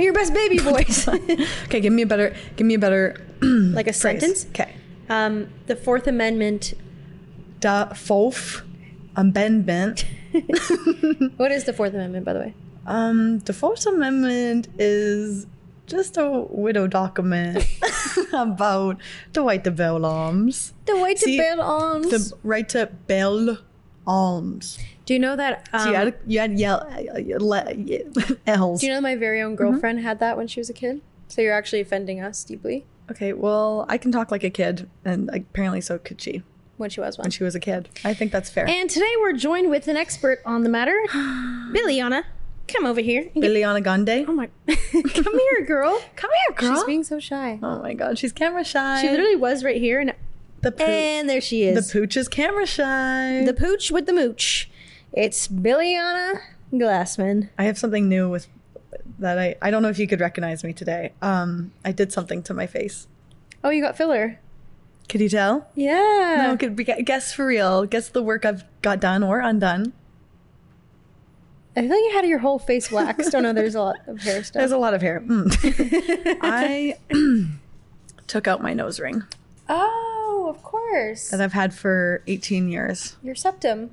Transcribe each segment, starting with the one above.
me your best baby voice. Okay, give me a better like a phrase. sentence. Okay. The Fourth Amendment. The Fourth Amendment. What is the Fourth Amendment, by the way? The Fourth Amendment is just a widow document about the right to bear arms. The right to bear arms. The right to bear arms. Do you know that? You had L's. Do you know that my very own girlfriend had that when she was a kid? So you're actually offending us deeply. Okay, well, I can talk like a kid, and apparently so could she. When she was one. When she was a kid. I think that's fair. And today we're joined with an expert on the matter. Billiana, come over here. Billiana Gande. Oh my. Come here, girl. Come here, girl. She's being so shy. Oh my god, she's camera shy. She literally was right here. And there she is. The pooch is camera shy. The pooch with the mooch. It's Billiana Glassman. I have something new with that. I don't know if you could recognize me today. I did something to my face. Oh, you got filler. Could you tell? Yeah. No, guess for real. Guess the work I've got done or undone. I feel like you had your whole face waxed. Oh no, there's a lot of hair stuff. There's a lot of hair. I took out my nose ring. Oh, of course. That I've had for 18 years. Your septum.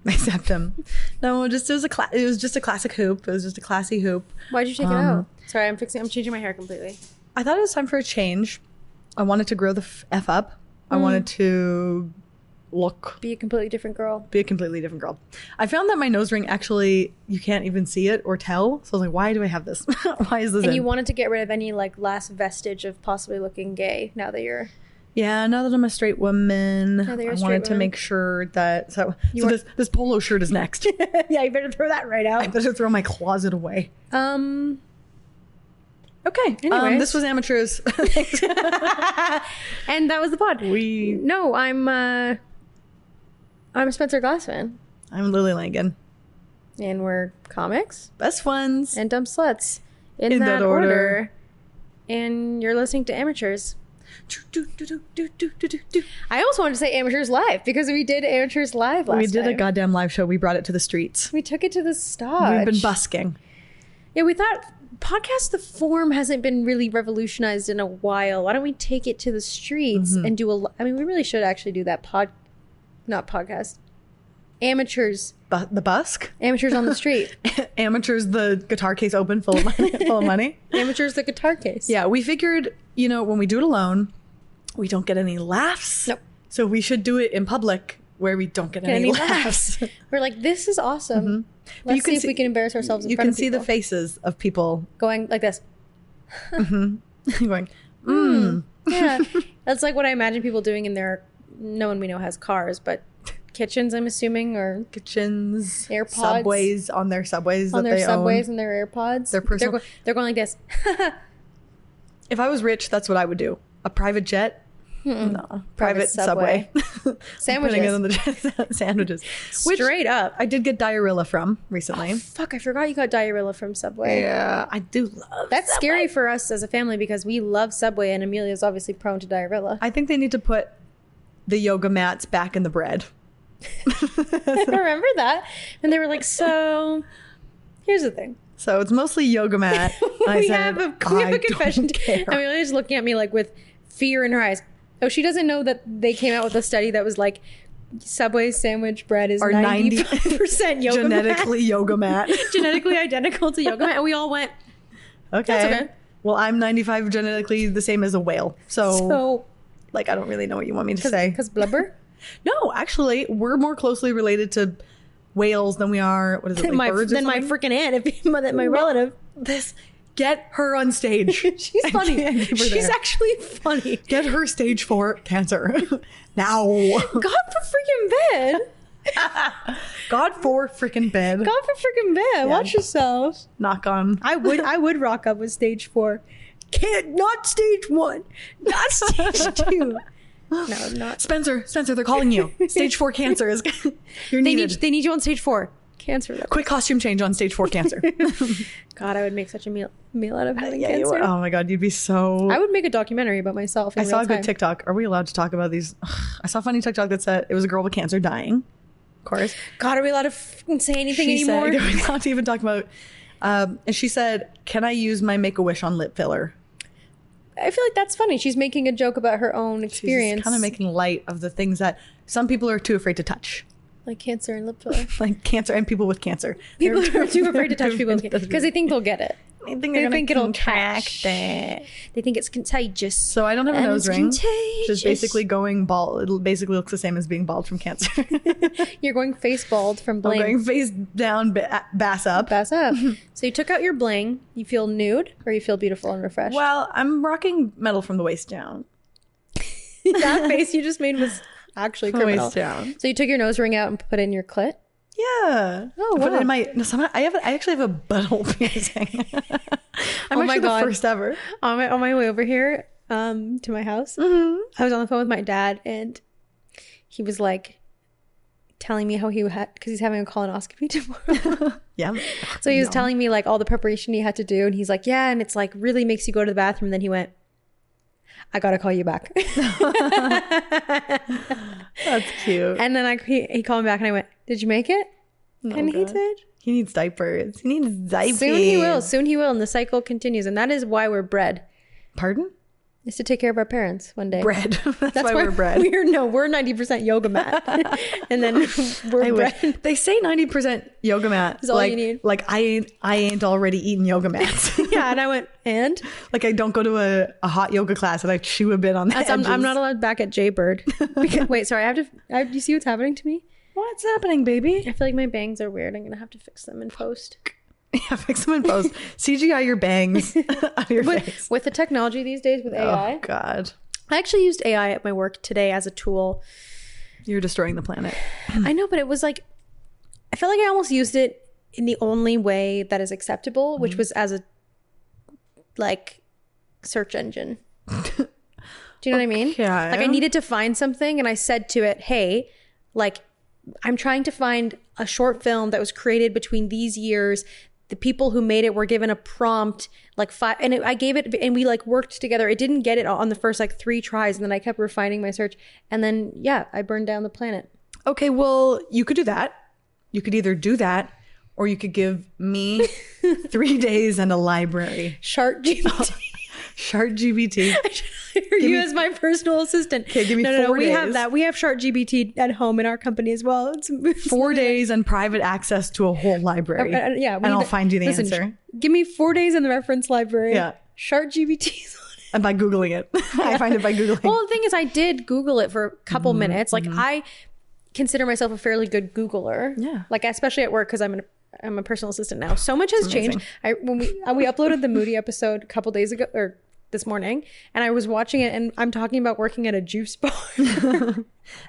My septum. No, it was just a classic hoop. It was just a classy hoop. Why'd you take it out? Sorry, I'm changing my hair completely. I thought it was time for a change. I wanted to grow the F up. I wanted to be a completely different girl. I found that my nose ring actually, you can't even see it or tell. So I was like, why do I have this? Why is this? And you wanted to get rid of any like last vestige of possibly looking gay now that you're... Yeah, now that I'm a straight woman, I wanted to make sure that... So this polo shirt is next. Yeah, you better throw that right out. I better throw my closet away. Okay. Anyways. This was Amateurs. And that was the pod. No, I'm Spencer Glassman. I'm Lily Langan. And we're comics. Best ones. And dumb sluts. In that order. And you're listening to Amateurs. I also wanted to say Amateurs Live because we did Amateurs Live last time. We did a goddamn live show. We brought it to the streets. We took it to the stage. We've been busking. Yeah, we thought... Podcast, the form hasn't been really revolutionized in a while. Why don't we take it to the streets and do we really should actually do that not podcast. Amateurs. The busk? Amateurs on the street. Amateurs, the guitar case open full of money. Amateurs, the guitar case. Yeah, we figured, when we do it alone, we don't get any laughs. Nope. So we should do it in public where we don't get any laughs. We're like, this is awesome. Let's see if we can embarrass ourselves in front of people. You can see the faces of people. Going like this. Going, Yeah. That's like what I imagine people doing in their... No one we know has cars, but kitchens, I'm assuming, or... Kitchens. AirPods. Subways, on their subways on that their they subways own. and their AirPods. Their personal... They're going like this. If I was rich, that's what I would do. A private jet? No. Private subway. Sandwiches. Putting it on the sandwiches. Straight up. I did get diarrhea from recently. Oh, fuck, I forgot you got diarrhea from Subway. Yeah, I do love That's Subway. scary for us as a family because we love Subway and Amelia's obviously prone to diarrhea. I think they need to put the yoga mats back in the bread. I remember that. And they were like, so here's the thing. So it's mostly yoga mat. We have a confession. Amelia's looking at me like with fear in her eyes. Oh, she doesn't know that they came out with a study that was like Subway sandwich bread is 95% yoga genetically mat. Yoga mat. Genetically identical to yoga mat. And we all went, okay. That's okay. Well, I'm 95 genetically the same as a whale. So like, I don't really know what you want me to say. Because blubber? No, actually, we're more closely related to whales than we are, what is it, like birds or than my freaking aunt, my relative. Get her on stage. She's funny. She's actually funny. Get her stage 4 cancer. Now. God for freaking bed. God for freaking bed. God for freaking bed. Yeah. Watch yourself. Knock on. I would rock up with stage 4. Not stage 1. Not stage 2. No, not Spencer, they're calling you. Stage 4 cancer is you're needed. They need you on stage 4. Cancer. Quick costume change on stage 4 cancer. God, I would make such a meal out of having cancer. Oh my God, you'd be so... I would make a documentary about myself in I saw real a good TikTok. Are we allowed to talk about these? I saw a funny TikTok that said it was a girl with cancer dying. Of course. God, are we allowed to say anything anymore? We're not even talking about And she said, can I use my Make-A-Wish on lip filler? I feel like that's funny. She's making a joke about her own experience. She's kind of making light of the things that some people are too afraid to touch. Like cancer and lip filler. Like cancer and people with cancer. People are too afraid to touch people because they think they'll get it. I think they're think it'll contract it. They think it's contagious. So I don't have a nose ring. Which is Contagious. basically going bald. It basically looks the same as being bald from cancer. You're going face bald from I'm bling. going face down, bass up. Bass up. So you took out your bling. You feel nude or you feel beautiful and refreshed? Well, I'm rocking metal from the waist down. That face you just made was actually From the criminal. waist down. So you took your nose ring out and put it in your clit? Yeah. Oh, I put wow. it in my. No, I actually have a butthole piercing. I'm Oh my actually God. the first ever. On my way over here to my house, I was on the phone with my dad and he was like telling me how he had, because he's having a colonoscopy tomorrow. Yeah. So he was telling me like all the preparation he had to do, and he's like, yeah, and it's like really makes you go to the bathroom. And then he went, I gotta call you back. That's cute. And then he called me back and I went, did you make it? Oh, And he God. did. He needs diapers. He needs diapers. Soon he will. And the cycle continues. And that is why we're bred, Pardon? is to take care of our parents one day. Bread. That's why we're bred. We're 90% yoga mat. And then we're bred. They say 90% yoga mat. Is all like, you need. Like I ain't already eating yoga mats. Yeah. And I went, and? Like I don't go to a hot yoga class and I chew a bit on the edges. I'm not allowed back at Jaybird. Wait, sorry. You see what's happening to me? What's happening, baby? I feel like my bangs are weird. I'm going to have to fix them in post. Yeah, fix them in post. CGI your bangs on your face. With the technology these days with AI. Oh, God. I actually used AI at my work today as a tool. You're destroying the planet. I know, but it was like, I felt like I almost used it in the only way that is acceptable, which was as a like search engine. Do you know what I mean? Yeah. Like I needed to find something and I said to it, hey, like I'm trying to find a short film that was created between these years. The people who made it were given a prompt, like 5, and I gave it, and we like worked together. It didn't get it on the first like 3 tries, and then I kept refining my search, and then yeah, I burned down the planet. Okay, well, you could do that. You could either do that, or you could give me 3 days and a library. Shark GPT. Shark GBT. You as my personal assistant. Okay, give me 4 No, we days. have that. We have Shark GPT at home in our company as well. It's 4 days and private access to a whole library. yeah, and I'll find you the answer. Give me 4 days in the reference library. Yeah. Shark GPT's on it. And by Googling it. I find it by Googling. Well, the thing is, I did Google it for a couple minutes. Like, I consider myself a fairly good Googler. Yeah. Like, especially at work, because I'm a personal assistant now. So much has changed. When we uploaded the Moody episode a couple days ago, or this morning, and I was watching it, and I'm talking about working at a juice bar.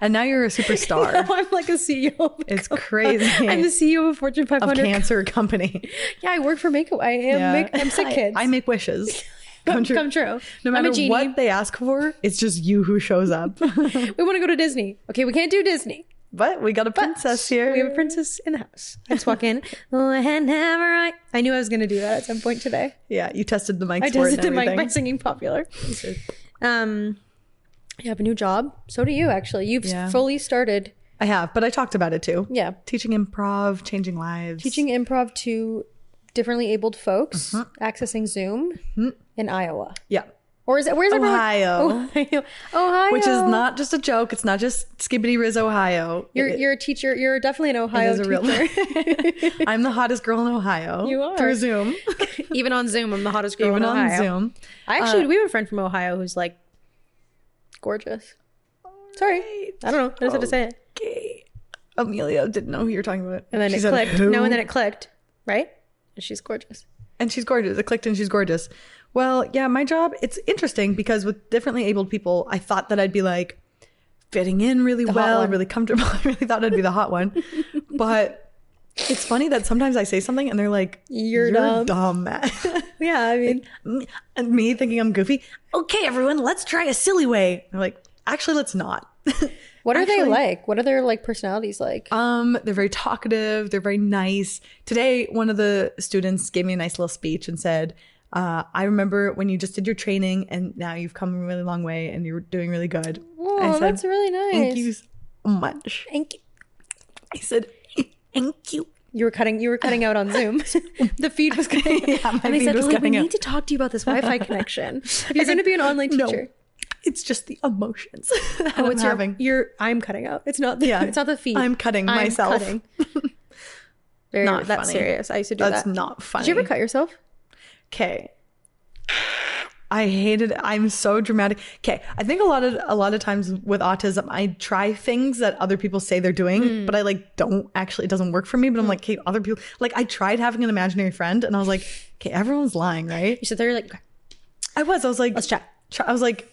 And now you're a superstar. Now I'm like a CEO. Of It's crazy. I'm the CEO of a Fortune Of 500 cancer company. Yeah, I work for makeup. I'm sick kids. I make wishes. Come true. No I'm matter a genie. what they ask for, it's just you who shows up. We want to go to Disney. Okay, we can't do Disney. But we got a princess here. We have a princess in the house. I just walk in. I knew I was going to do that at some point today. Yeah, you tested the mics I for it tested and the mic by everything. singing Popular. You have a new job. So do you, actually. You've fully started. I have, but I talked about it too. Yeah. Teaching improv, changing lives. Teaching improv to differently abled folks, accessing Zoom in Iowa. Yeah. Or is it, where's Ohio. Ohio. Which is not just a joke. It's not just Skibbity Riz, Ohio. You're a teacher. You're definitely an Ohio It is a teacher. real I'm the hottest girl in Ohio. You are. Through Zoom. Even on Zoom, I'm the hottest girl Even in on Ohio. Zoom. We have a friend from Ohio who's like gorgeous. Sorry. I don't know. I just had to say it. Okay. Amelia didn't know who you're talking about. And then She it said, clicked. "Who?" No, and then it clicked. Right? And she's gorgeous. And she's gorgeous. It clicked and she's gorgeous. Well, yeah, my job, it's interesting because with differently abled people, I thought that I'd be like fitting in really hot well, one. really comfortable. I really thought I'd be the hot one. But it's funny that sometimes I say something and they're like, You're dumb. Matt." Yeah, I mean, And me thinking I'm goofy. Okay, everyone, let's try a silly way. And they're like, actually, let's not. what are they like? What are their like personalities like? They're very talkative. They're very nice. Today, one of the students gave me a nice little speech and said, I remember when you just did your training and now you've come a really long way and you're doing really good. Oh, I said, that's really nice. Thank you so much. Thank you. I said, thank you. You were cutting out on Zoom. The feed was cutting. Yeah, my and they feed said, was "Lily, we cutting out." need to talk to you about this Wi-Fi connection. If you're going to be an online teacher." It's just the emotions that Oh, I'm it's having. I'm cutting out. It's not it's not the feed. I'm cutting myself. Cutting. Not that's funny. serious. I used to do that. That's not funny. Did you ever cut yourself? Okay. I hated it. I'm so dramatic. Okay. I think a lot of times with autism, I try things that other people say they're doing, but I like don't actually, it doesn't work for me. But I'm like, okay, other people, like I tried having an imaginary friend and I was like, okay, everyone's lying, right? You sit there, you're like, I was like, let's chat. I was like,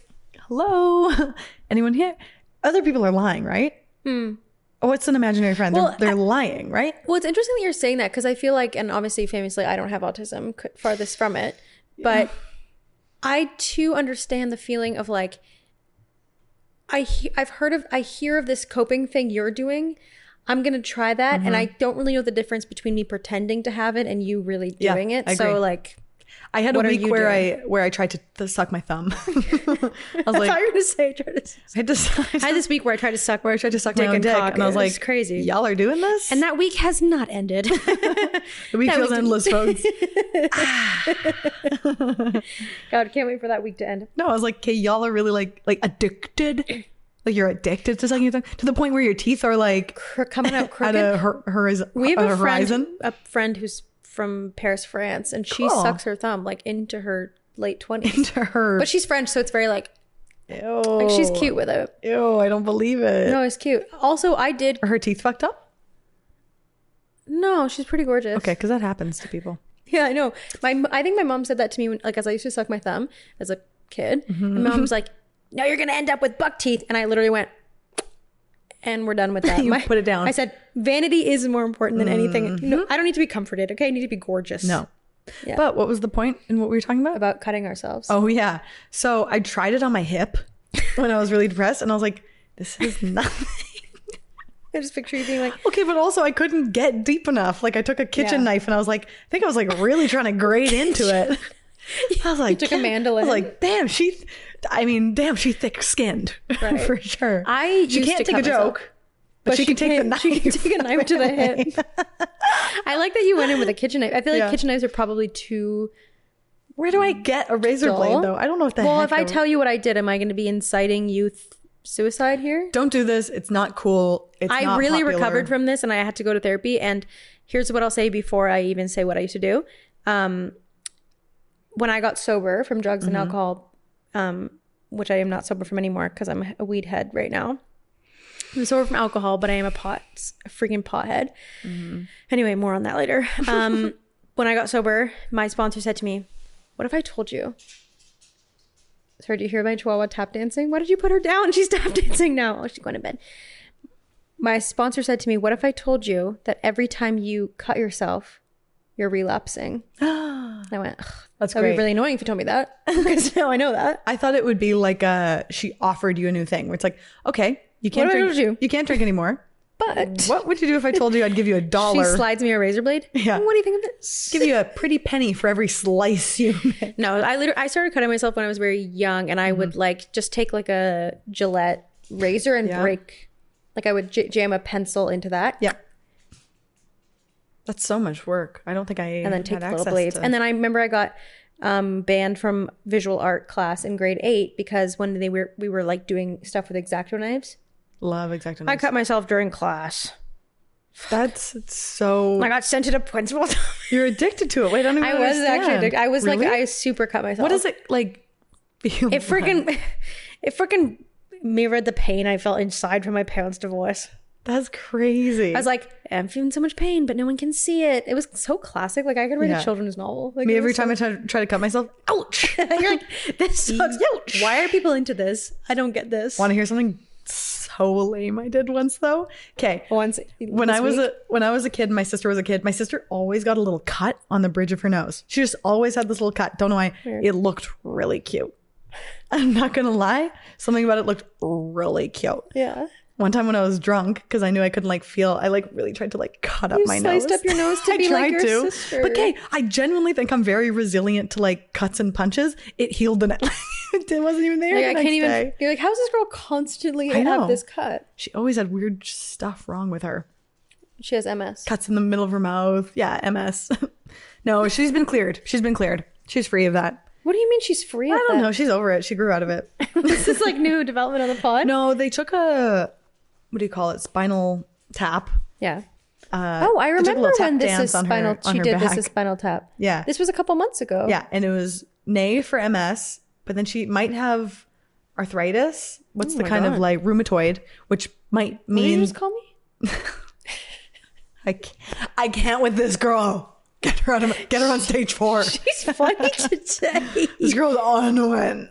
hello, anyone here? Other people are lying, right? Oh, it's an imaginary friend. Well, they're lying, right? Well, it's interesting that you're saying that because I feel like, and obviously famously, I don't have autism, farthest from it, but I too understand the feeling of like, I hear of this coping thing you're doing. I'm going to try that. And I don't really know the difference between me pretending to have it and you really doing it. I agree. So like, I had a week where I tried to suck my thumb. I was like, I thought you were going to say I had this week where I tried to suck my own dick, and I was like, crazy. Y'all are doing this? And that week has not ended. The week feels endless, folks. God, can't wait for that week to end. No, I was like, okay, y'all are really like addicted. Like you're addicted to sucking your thumb to the point where your teeth are like coming out crooked. At a horizon. We have a friend who's from Paris, France, and she sucks her thumb like into her late 20s. But she's French, so it's very like, ew. Like she's cute with it. Ew, I don't believe it. No, it's cute. Also, Are her teeth fucked up? No, she's pretty gorgeous. Okay, because that happens to people. Yeah, I know. I think my mom said that to me when, like, as I used to suck my thumb as a kid. And my mom was like, "No, you're gonna end up with buck teeth," and I literally went, and we're done with that. You put it down. I said, vanity is more important than anything. No, I don't need to be comforted, okay? I need to be gorgeous. No. Yeah. But what was the point in what we were talking about? About cutting ourselves. Oh, yeah. So I tried it on my hip when I was really depressed, and I was like, this is nothing. I just picture you being like... Okay, but also I couldn't get deep enough. Like I took a kitchen knife, and I think I was like really trying to grate into it. I was like... You took a mandolin. I was like, damn, she thick-skinned. Right. For sure. She can't take a joke. But she can take the knife. She can take a knife to the hip. I like that you went in with a kitchen knife. I feel like kitchen knives are probably too... Where do I get a razor blade, though? I don't know if that... Well, if I tell you what I did, am I going to be inciting youth suicide here? Don't do this. It's not cool. I really recovered from this, and I had to go to therapy. And here's what I'll say before I even say what I used to do. When I got sober from drugs and alcohol, which I am not sober from anymore because I'm a weed head right now. I'm sober from alcohol, but I am a freaking pothead. Anyway, more on that later. When I got sober, my sponsor said to me, "What if I told you?" Sorry, do you hear my chihuahua tap dancing? Why did you put her down? She's tap dancing now. Oh, she's going to bed. My sponsor said to me, "What if I told you that every time you cut yourself, you're relapsing?" I went, that's that'd great. be really annoying if you told me that, because now I know that. I thought it would be like she offered you a new thing where it's like, okay, you can't drink. You can't drink anymore. But what would you do if I told you I'd give you $1? She slides me a razor blade. Yeah. What do you think of this? Give you a pretty penny for every slice you make. No, I started cutting myself when I was very young, and I would like just take like a Gillette razor and break. Like I would jam a pencil into that. Yeah. That's so much work. I don't think I and then take had little blades. And then I remember I got banned from visual art class in grade 8 because when we were like doing stuff with X-Acto knives. Love X-Acto knives. I cut myself during class. That's so... I got sent to the principal. You're addicted to it. Wait, I don't even understand. I was actually addicted. I was really? like, I super cut myself. What does it like feel It freaking mirrored the pain I felt inside from my parents' divorce. That's crazy. I was like, I'm feeling so much pain, but no one can see it. It was so classic. Like I could write a children's novel. Like, me every time I try to cut myself, ouch. You're like, this sucks. Ouch. Why are people into this? I don't get this. Want to hear something so lame I did once though? Okay. When I was a kid, my sister was a kid. My sister always got a little cut on the bridge of her nose. She just always had this little cut. Don't know why. Weird. It looked really cute. I'm not gonna lie. Something about it looked really cute. Yeah. One time when I was drunk, because I knew I couldn't like feel, I like really tried to like cut up my nose. You sliced up your nose to be like your sister. But okay, I genuinely think I'm very resilient to like cuts and punches. It healed the next. It wasn't even there. Like, I can't even. Day. You're like, how's this girl constantly have this cut? She always had weird stuff wrong with her. She has MS. Cuts in the middle of her mouth. Yeah, MS. No, she's been cleared. She's free of that. What do you mean she's free of that? I don't know. She's over it. She grew out of it. This is like new development on the pod? No, they took a, what do you call it? Spinal tap. Yeah. I remember when this is spinal. She did this as Spinal Tap. Yeah. This was a couple months ago. Yeah, and it was nay for MS, but then she might have arthritis. What's the kind of like rheumatoid, which might mean. What did you just call me? I can't with this girl. Get her on stage 4. She's funny today. This girl's on one.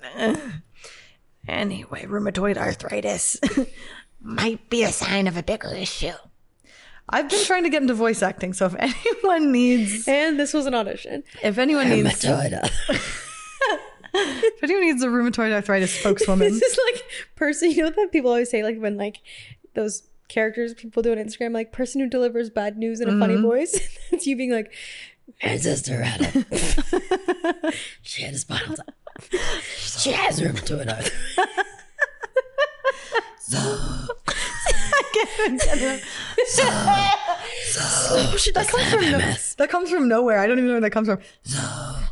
Anyway, rheumatoid arthritis might be a sign of a bigger issue. I've been trying to get into voice acting, so if anyone needs... And this was an audition. If anyone needs... If anyone needs a rheumatoid arthritis spokeswoman... This is like person... You know that people always say, like, when, like, those characters people do on Instagram, like, person who delivers bad news in a funny voice. It's you being like, my sister had a... she had a spinal tap. She has rheumatoid arthritis. That comes from nowhere. I don't even know where that comes from.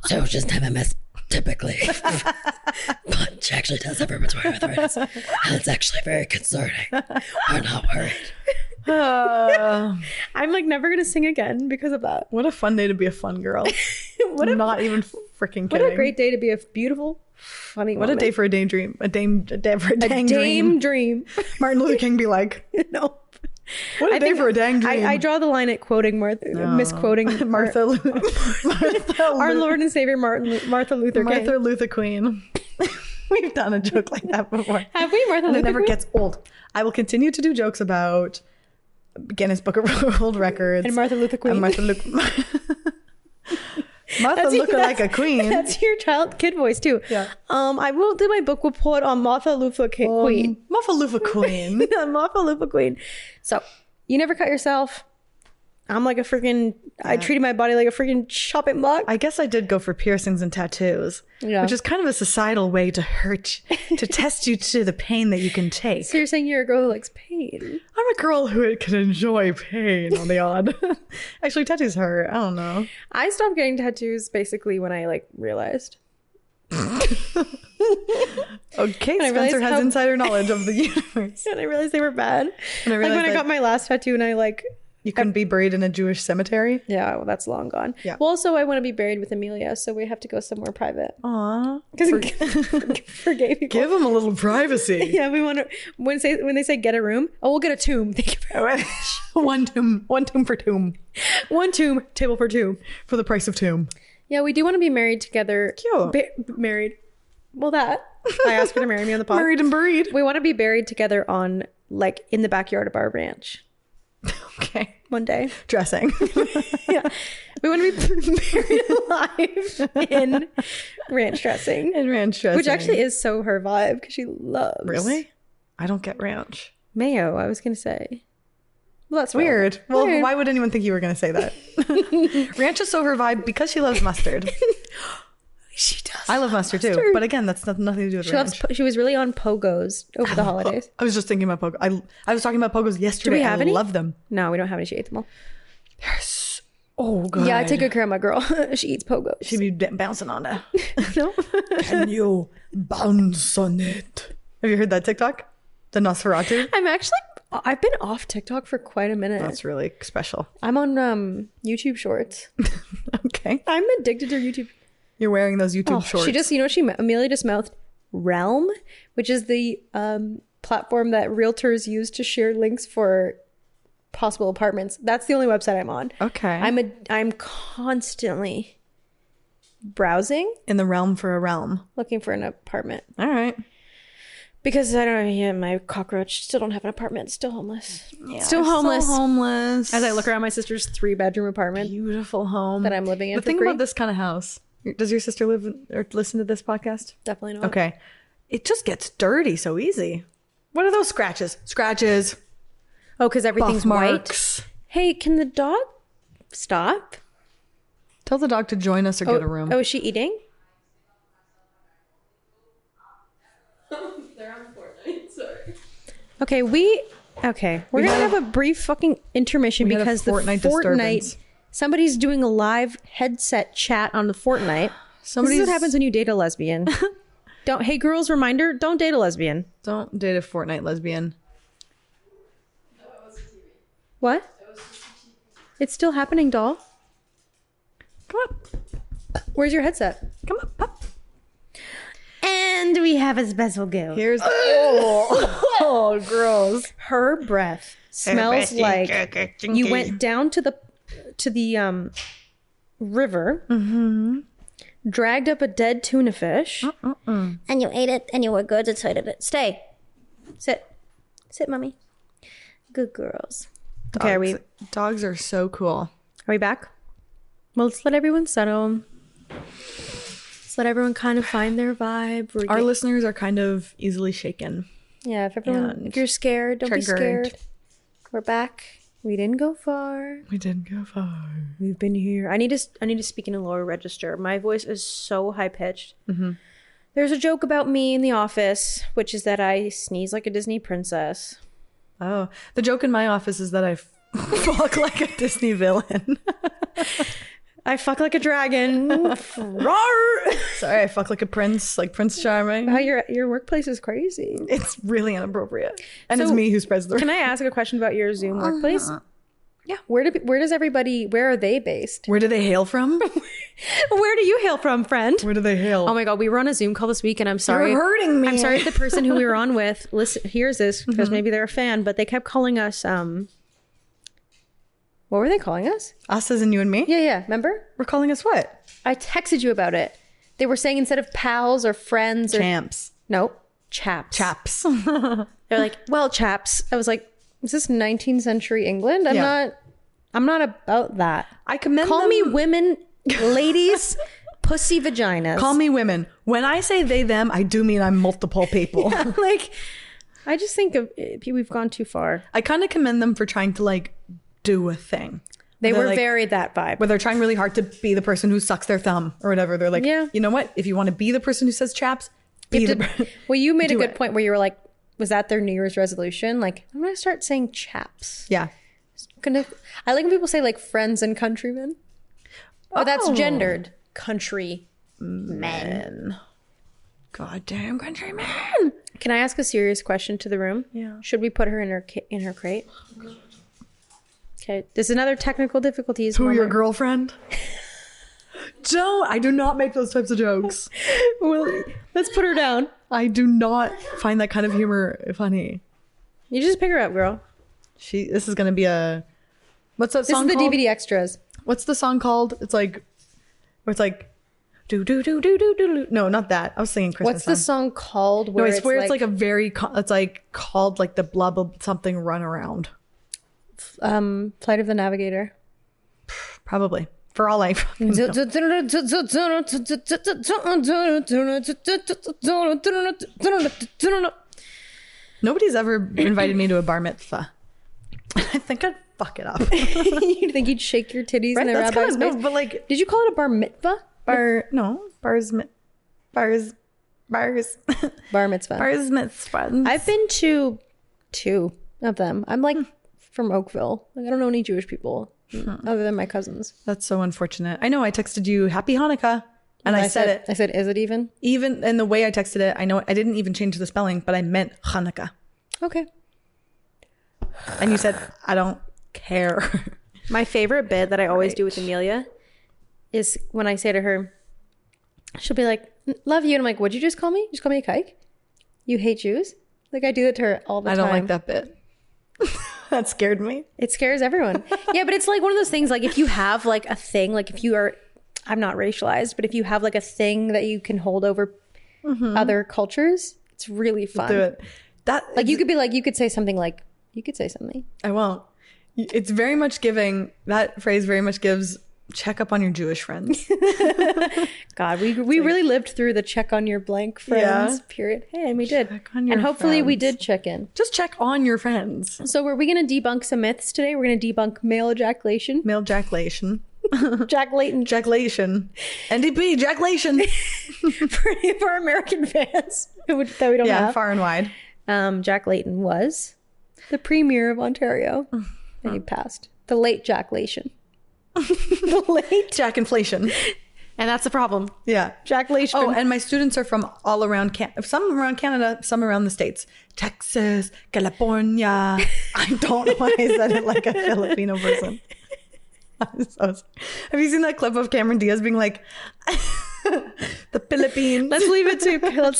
So just have MS typically. But she actually does have rheumatoid arthritis. And it's actually very concerning. We're not worried. I'm like never gonna sing again because of that. What a fun day to be a fun girl. Not even freaking kidding. What a great day to be a beautiful, funny What woman. a day for a daydream. A day for a dang dame dream. Martin Luther King be like, No. what a day for a dang dream. I draw the line at quoting misquoting Martha our Lord and Savior Martha Luther King. Martha Luther Queen. We've done a joke like that before. Have we? Martha Luther It never Queen? gets old. I will continue to do jokes about Guinness Book of World Records. And Martha Luther Queen. And Martha looking like a queen. That's your kid voice too. Yeah. I will do my book report on Martha Luther Queen. Martha Luther Queen. Martha Luther Queen. So, you never cut yourself. I'm like a freaking... I treated my body like a freaking shopping block. I guess I did go for piercings and tattoos, Yeah. which is kind of a societal way to hurt, to test you to the pain that you can take. So you're saying you're a girl who likes pain? I'm a girl who can enjoy pain on the odd. Actually, tattoos hurt. I don't know. I stopped getting tattoos basically when I like realized. Okay, I Spencer realized has insider knowledge of the universe. And I realized they were bad. And I Like realized when I got my last tattoo and I like... you couldn't be buried in a Jewish cemetery. Yeah, well, that's long gone. Yeah. Well, also I want to be buried with Amelia, so we have to go somewhere private. Aw. Because for gay people. Give them a little privacy. Yeah, we want to... When they say get a room, oh, we'll get a tomb. Thank you very much. One tomb for tomb. One tomb, table for two. For the price of tomb. Yeah, we do want to be married together. Cute. Married. Well, that. I asked her to marry me on the pod. Married and buried. We want to be buried together on, like, in the backyard of our ranch. Okay. One day. Dressing. Yeah. We want to be buried alive in ranch dressing. And ranch dressing. Which actually is so her vibe because she loves. Really? I don't get ranch. Mayo, I was going to say. Well, that's Weird. Well, Weird. why would anyone think you were going to say that? Ranch is so her vibe because she loves mustard. She does. I love mustard too. But again, that's nothing to do with ranch. She was really on pogos over the holidays. I was just thinking about pogos. I was talking about pogos yesterday. Do we have I any? love them. No, we don't have any. She ate them all. Oh, God. Yeah, I take good care of my girl. She eats pogos. She'd be bouncing on it. No. Can you bounce on it? Have you heard that TikTok? The Nosferatu? I've been off TikTok for quite a minute. That's really special. I'm on YouTube Shorts. Okay. I'm addicted to YouTube. You're wearing those YouTube shorts. She just, Amelia just mouthed Realm, which is the platform that realtors use to share links for possible apartments. That's the only website I'm on. Okay. I'm constantly browsing, in the realm for a realm. looking for an apartment. All right. Because I don't know, yeah, my cockroach still don't have an apartment. Still homeless. Yeah, still homeless. Still homeless. As I look around my sister's 3-bedroom apartment Beautiful home that I'm living in The for thing free. about this kind of house, does your sister live or listen to this podcast? Definitely not. Okay. It just gets dirty so easy. What are those scratches? Scratches. Oh, because everything's Buff white. marks. Hey, can the dog stop? Tell the dog to join us or get a room. Oh, is she eating? They're on Fortnite, sorry. Okay, we Okay, we're gonna have a brief fucking intermission because the Fortnite. Somebody's doing a live headset chat on the Fortnite. This is what happens when you date a lesbian. Don't. Hey, girls, reminder: don't date a lesbian. Don't date a Fortnite lesbian. What? It's still happening, doll. Come up. Where's your headset? Come up. And we have a special guest. Here's oh, gross. Her breath smells like you went down to the river, dragged up a dead tuna fish, and you ate it, and you were good to it. Stay. Sit, mommy. Good girls. Okay, dogs are so cool. Are we back? Well, let's let everyone settle. Let's let everyone kind of find their vibe. Our listeners are kind of easily shaken. Yeah, if you're scared, don't be scared. We're back. We didn't go far. We've been here. I need to speak in a lower register. My voice is so high pitched. There's a joke about me in the office, which is that I sneeze like a Disney princess. Oh, the joke in my office is that I fuck like a Disney villain. I fuck like a dragon. Sorry, I fuck like a prince, like Prince Charming. How your workplace is crazy. It's really inappropriate. And it's me who spreads the. Can I ask a question about your Zoom workplace? Yeah. Where are they based? Where do they hail from? Where do you hail from, friend? Where do they hail? Oh my God, we were on a Zoom call this week and I'm sorry. You're hurting me. I'm sorry the person who we were on with hears this because maybe they're a fan, but they kept calling us, what were they calling us? Us as in you and me? Yeah. Remember? We're calling us what? I texted you about it. They were saying instead of pals or friends or... Champs. Nope. Chaps. They're like, well, chaps. I was like, is this 19th century England? I'm not about that. I commend Call me women, ladies, pussy vaginas. Call me women. When I say they, them, I do mean I'm multiple people. Yeah, I just think we've gone too far. I kind of commend them for trying to do a thing. They were very that vibe. Where they're trying really hard to be the person who sucks their thumb or whatever. They're like, you know what? If you want to be the person who says chaps, well, you made a good point where you were like, was that their New Year's resolution? Like, I'm going to start saying chaps. Yeah. I like when people say friends and countrymen. Oh, that's gendered. Country men. Goddamn countrymen. Can I ask a serious question to the room? Yeah. Should we put her in her crate? Okay. There's another technical difficulties. Who, your girlfriend? I do not make those types of jokes. Well, let's put her down. I do not find that kind of humor funny. You just pick her up, girl. This is going to be what's that song called? This is the DVD extras. What's the song called? It's like do do do do do do. No, not that. I was singing Christmas. What's the song called? Where it's like a very. It's called the blah blah something run around. Flight of the Navigator. Probably. For all I know. Nobody's ever invited me to a bar mitzvah. I think I'd fuck it up. You think you'd shake your titties in a rabbi's face? No, but did you call it a bar mitzvah? Bar mitzvah. Bars mitzvah. I've been to 2 of them. I'm from Oakville. I don't know any Jewish people other than my cousins. That's so unfortunate. I know. I texted you Happy Hanukkah, and I said it. I said, is it even? Even in the way I texted it, I know I didn't even change the spelling, but I meant Hanukkah. Okay. And you said, I don't care. My favorite bit that I always do with Amelia is when I say to her, she'll be like, love you. And I'm like, what'd you just call me? Just call me a kike? You hate Jews? I do that to her all the time. I don't like that bit. That scared me. It scares everyone. Yeah, but it's one of those things, if you have a thing, if you are, I'm not racialized, but if you have a thing that you can hold over other cultures, it's really fun. Do it. You could say something you could say something. I won't. It's very much giving, that phrase very much gives, check up on your Jewish friends. God, we really lived through the check on your blank friends period. Hey, and we did. And hopefully we did check in. Just check on your friends. So were we going to debunk some myths today? We're going to debunk male ejaculation. Male ejaculation. Jack Layton. Ejaculation. NDP, ejaculation. For any of our American fans that we don't have. Far and wide. Jack Layton was The premier of Ontario. And he passed. The late Jack Lation. The late Jack Inflation. And that's the problem. Yeah. Jack Lation. Oh, and my students are from all around some around Canada, some around the States. Texas, California. I don't know why I said it like a Filipino person. Have you seen that clip of Cameron Diaz being like, the Philippines? Let's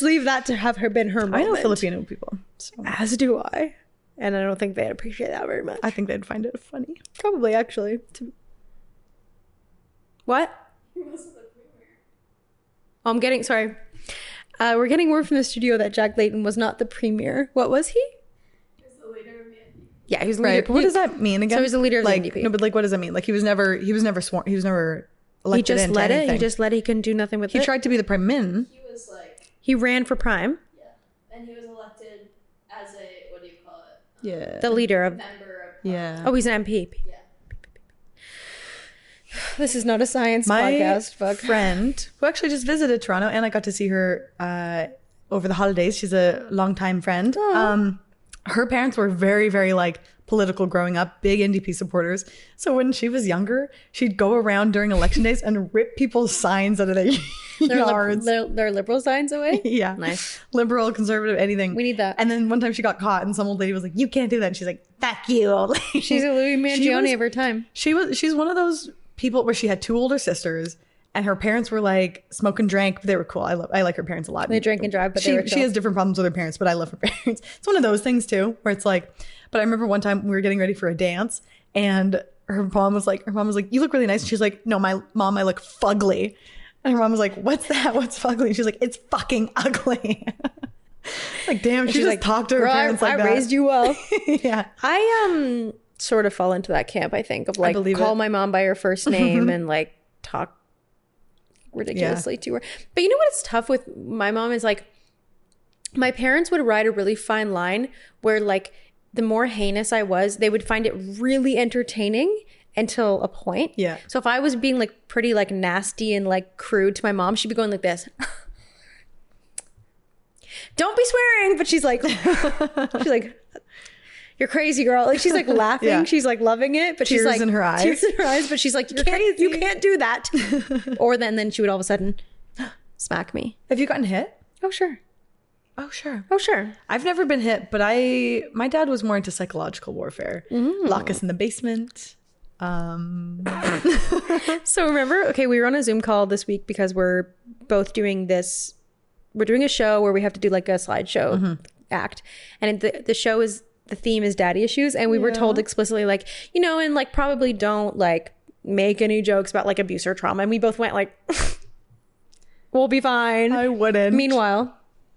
leave that to have her been her moment. I know Filipino people. So. As do I. And I don't think they'd appreciate that very much. I think they'd find it funny. Probably, actually. What? Oh, I'm getting, sorry. We're getting word from the studio that Jack Layton was not the premier. What was he? He was the leader of the NDP. Yeah, he was the leader. Right. What does that mean again? So he was the leader of like, the NDP. No, but like, what does that mean? Like, he was never sworn. He was never elected. He just into let anything. it. He just let it. He couldn't do nothing with it. He tried to be the prime min. He was like, He ran for prime. yeah. And he was elected as a, what do you call it? Yeah. The leader of. Member of Yeah. Oh, he's an MP. Yeah. This is not a science My podcast. Fuck. friend who actually just visited Toronto, and I got to see her over the holidays. She's a longtime friend. Her parents were very, very like political growing up, big NDP supporters. So when she was younger, she'd go around during election days and rip people's signs out of their yards. Their liberal signs away. Yeah. Nice. Liberal, conservative, anything. We need that. And then one time she got caught and some old lady was like, you can't do that. And she's like, fuck you, old lady. She's a Louis Mangione every time. She's one of those people where she had two older sisters and her parents were like smoke and drank, but they were cool. I like her parents a lot. They drank and drive, but they were she chill. has different problems with her parents, but I love her parents. It's one of those things too, where it's like, but I remember one time we were getting ready for a dance and her mom was like, you look really nice. And she's like, no, my mom, I look fugly. And her mom was like, what's that? What's fugly? And she's like, it's fucking ugly. Like, damn, she just like, talked to her parents like I that. raised you well. Yeah. I sort of fall into that camp, I think, of like believe call it. my mom by her first name and like talk ridiculously to her. But you know what is tough with my mom is like my parents would ride a really fine line where like the more heinous I was, they would find it really entertaining until a point. Yeah. So if I was being like pretty like nasty and like crude to my mom, she'd be going like this. Don't be swearing, but she's like you're crazy, girl. Like she's like laughing, Yeah. she's like loving it, but Tears she's like in her eyes. tears in her eyes, but she's like you can't do that. Or then she would all of a sudden smack me. Have you gotten hit? Oh sure. Oh, sure. Oh sure. I've never been hit, but my dad was more into psychological warfare. Lock us in the basement. So remember, okay, we were on a Zoom call this week because we're both doing this. We're doing a show where we have to do like a slideshow act, and the show is the theme is daddy issues, and we were told explicitly like and like probably don't like make any jokes about like abuse or trauma, and we both went like, we'll be fine. I wouldn't. Meanwhile,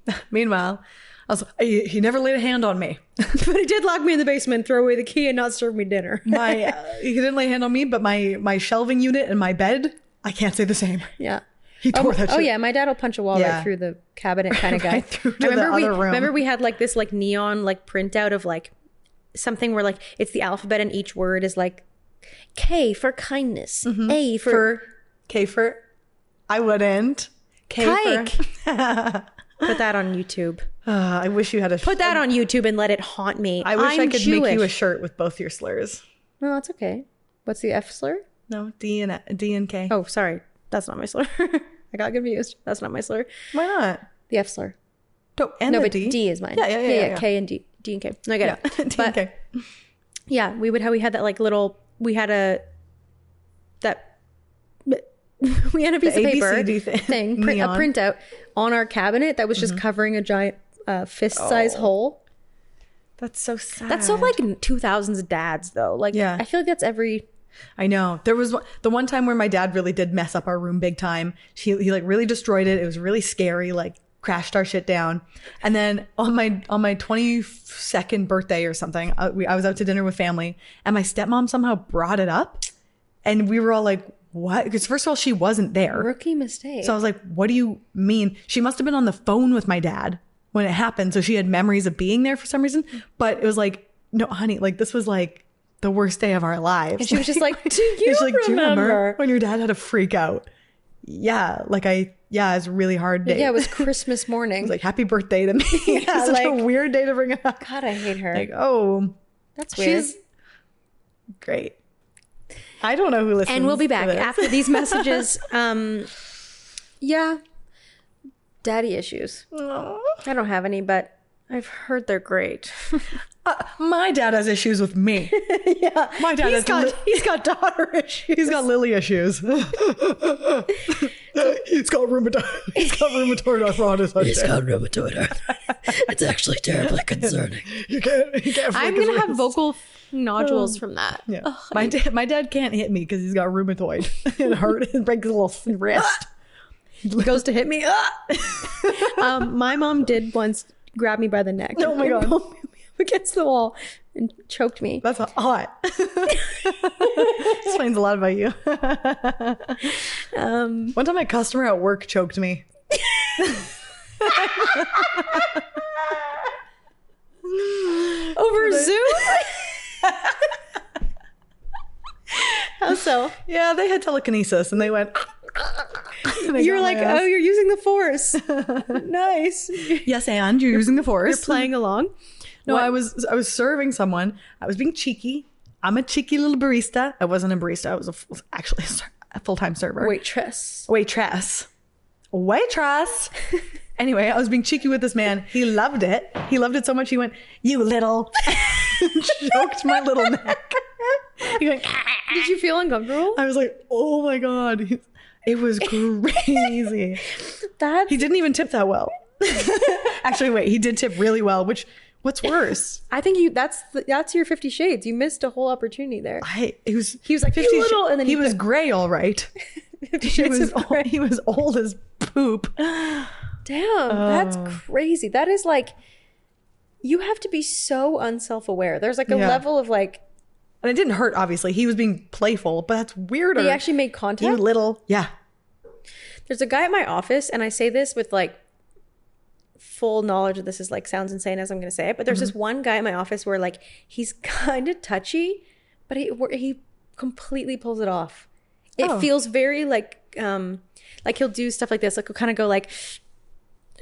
I was like, he never laid a hand on me. but he did lock me in the basement, throw away the key, and not serve me dinner. He didn't lay a hand on me, but my shelving unit and my bed, I can't say the same. Yeah. He tore that shit. Oh yeah, my dad will punch a wall right through the cabinet kind of guy. Right through to the other room. Remember we had like this like neon like printout of like something where like it's the alphabet and each word is like K for kindness, A for K for I wouldn't. K kike. for Put that on YouTube. I wish you had a Put that on YouTube and let it haunt me. I wish I could Jewish. make you a shirt with both your slurs. No, that's okay. What's the F slur? No, D and K. Oh, sorry. That's not my slur. I got confused. That's not my slur. Why not? The F slur. And No, the but D. D is mine. Yeah. K and D. D and K. No, I get it. D and But K. yeah, we had that like little, we had a piece of paper ABCD thing, a neon. printout on our cabinet that was just covering a giant fist-size hole. That's so sad. That's so like 2000s dads though. Like, Yeah. I feel like that's every. I know. There was the one time where my dad really did mess up our room big time. He like really destroyed it. It was really scary, like crashed our shit down. And then on my 22nd birthday or something, I was out to dinner with family and my stepmom somehow brought it up. And we were all like, what? Because first of all, she wasn't there. Rookie mistake. So I was like, what do you mean? She must have been on the phone with my dad when it happened. So she had memories of being there for some reason. But it was like, no, honey, like this was like the worst day of our lives. And she was just like, do you She's like, do you remember remember? when your dad had a freak out? yeah, like it's a really hard day. Yeah, it was Christmas morning. It's like, happy birthday to me. Yeah, It's such a like- weird day to bring it up. God, I hate her. Like, oh, That's weird. she's great. I don't know who listens. And we'll be to back this. after these messages. Yeah. Daddy issues. Aw. I don't have any, but I've heard they're great. My dad has issues with me. Yeah. My dad He's got daughter issues. He's got Lily issues. He's got rheumatoid arthritis. He's got rheumatoid arthritis. It's actually terribly concerning. You can't I'm flick going to his have wrist. vocal nodules from that. Yeah. My dad can't hit me because he's got rheumatoid. It breaks his little wrist. He goes to hit me. My mom did once grab me by the neck. Oh my God. And pulled me against the wall and choked me. That's hot. Explains a lot about you. One time a customer at work choked me. Over Zoom? How so? Yeah, they had telekinesis and they went. and they You're got my like, ass. oh, you're using the force. Nice. Yes, and you're using the force. You're playing along. No, I was serving someone. I was being cheeky. I'm a cheeky little barista. I wasn't a barista. I was actually a full-time server. Waitress. Waitress. Anyway, I was being cheeky with this man. He loved it. He loved it so much he went, "You little," choked my little neck. He went, Did you feel uncomfortable? I was like, oh my God. It was crazy. That's He didn't even tip that well. Actually, wait, he did tip really well, what's worse? I think that's your 50 Shades. You missed a whole opportunity there. He was like, 50 "You little," and then he he was put- gray, all right. 50 He Shades was of Grey. he was old as poop. Damn, that's crazy. That is like, you have to be so unself-aware. There's like a Yeah. level of like, And it didn't hurt, obviously. He was being playful, but that's weirder. he actually made contact. You little. Yeah. There's a guy at my office, and I say this with like full knowledge that this is like sounds insane as I'm going to say it, but there's this one guy at my office where like he's kind of touchy, but he completely pulls it off. It feels very like he'll do stuff like this, like he'll kind of go like,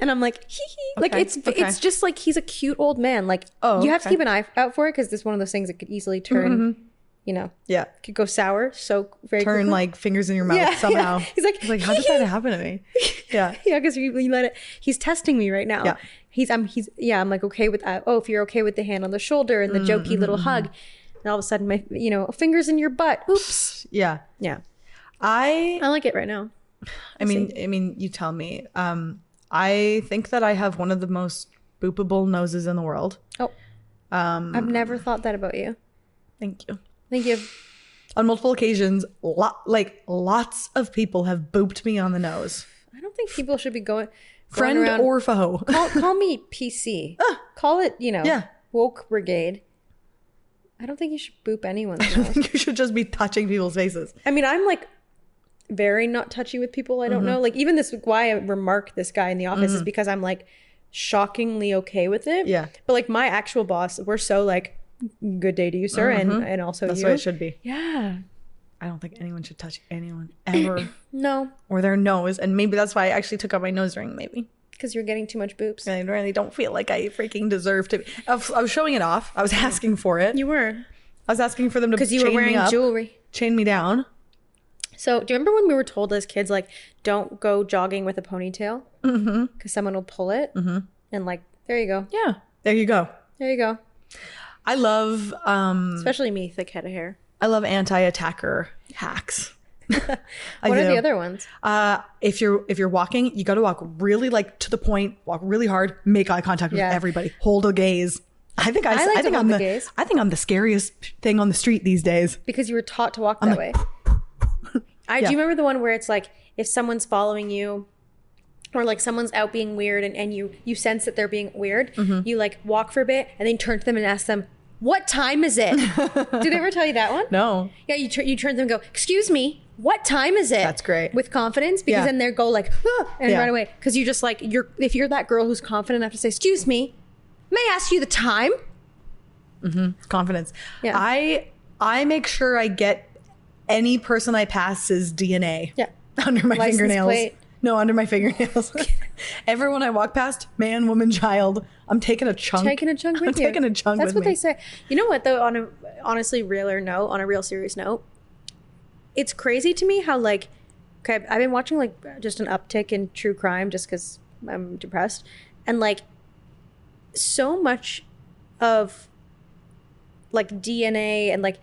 and I'm like, hee hee. Like Okay, it's just like he's a cute old man. Like you have to keep an eye out for it because it's one of those things that could easily turn, you know, Yeah. could go sour so very Turn quickly. like fingers in your mouth Yeah, somehow. yeah. He's like, how did that happen to me? Yeah. Yeah, because you let it. He's testing me right now. Yeah. I'm like okay with that. Oh, if you're okay with the hand on the shoulder and the jokey little hug, and all of a sudden my fingers in your butt. Oops. Yeah. Yeah, I I like it right now. mean, you tell me. I think that I have one of the most boopable noses in the world. Oh, I've never thought that about you. Thank you. Thank you. On multiple occasions, lots of people have booped me on the nose. I don't think people should be going Friend around, or foe. call me PC. Call it Yeah. woke brigade. I don't think you should boop anyone's I nose. think you should just be touching people's faces. I mean, I'm like very not touchy with people I don't know. Like even this, why I remark this guy in the office is because I'm like shockingly okay with it. Yeah. But like my actual boss, we're so like, good day to you, sir, and also That's you. the way it should be. Yeah. I don't think anyone should touch anyone ever. No, Or their nose. And maybe that's why I actually took out my nose ring, maybe. because you're getting too much boobs. I really don't feel like I freaking deserve to be. I was showing it off. I was asking for it. You were, I was asking for them to because you were chain me wearing up, jewelry. chain me down. So do you remember when we were told as kids, like, don't go jogging with a ponytail? Mm-hmm. Because someone will pull it. Mm-hmm. And like, there you go. Yeah. There you go. There you go. I love Especially me, thick head of hair. I love anti-attacker hacks. What are the other ones? If you're walking, you got to walk really like to the point, walk really hard, make eye contact with Yeah. everybody, hold a gaze. I think like to think hold I'm the gaze. I think I'm the scariest thing on the street these days. Because you were taught to walk that way. Do you remember the one where it's like if someone's following you or like someone's out being weird and you sense that they're being weird, you like walk for a bit and then turn to them and ask them, what time is it? Did they ever tell you that one? No. Yeah, you turn to them and go, excuse me, what time is it? That's great. With confidence, because Yeah. then they'll go like, "Ah," and Yeah. run away. Because you just like, if you're that girl who's confident enough to say, excuse me, may I ask you the time? Confidence. Yeah. I make sure I get any person I pass's DNA. Yeah. Under my License fingernails. plate. No, under my fingernails. Everyone I walk past, man, woman, child, I'm taking a chunk. Taking a chunk with I'm you. taking a chunk That's with what me. they say. You know what though? On a honestly real serious note, it's crazy to me how like, okay, I've been watching like just an uptick in true crime just because I'm depressed, and like so much of like DNA and like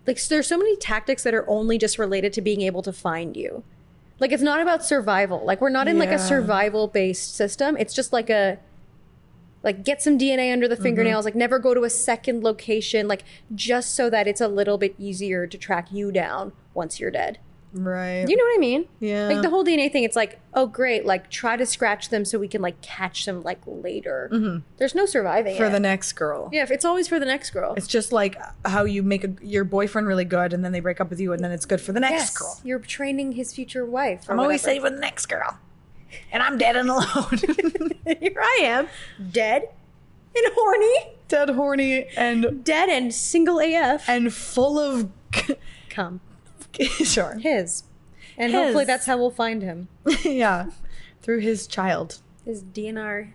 there's so many tactics that are only just related to being able to find you. Like it's not about survival. Like we're not in like a survival based system. It's just like a get some DNA under the fingernails, like never go to a second location, like just so that it's a little bit easier to track you down once you're dead. Right. Do you know what I mean? Yeah. Like the whole DNA thing, it's like, oh great, like try to scratch them so we can like catch them like later. There's no surviving For it. the next girl. Yeah, it's always for the next girl. It's just like how you make your boyfriend really good and then they break up with you and then it's good for the next girl. You're training his future wife. I'm always saving the next girl. And I'm dead and alone. Here I am, dead and horny. Dead, horny, and Dead and single AF. full of... Come. Sure. His. And His. hopefully that's how we'll find him. Yeah. Through his child. His DNR.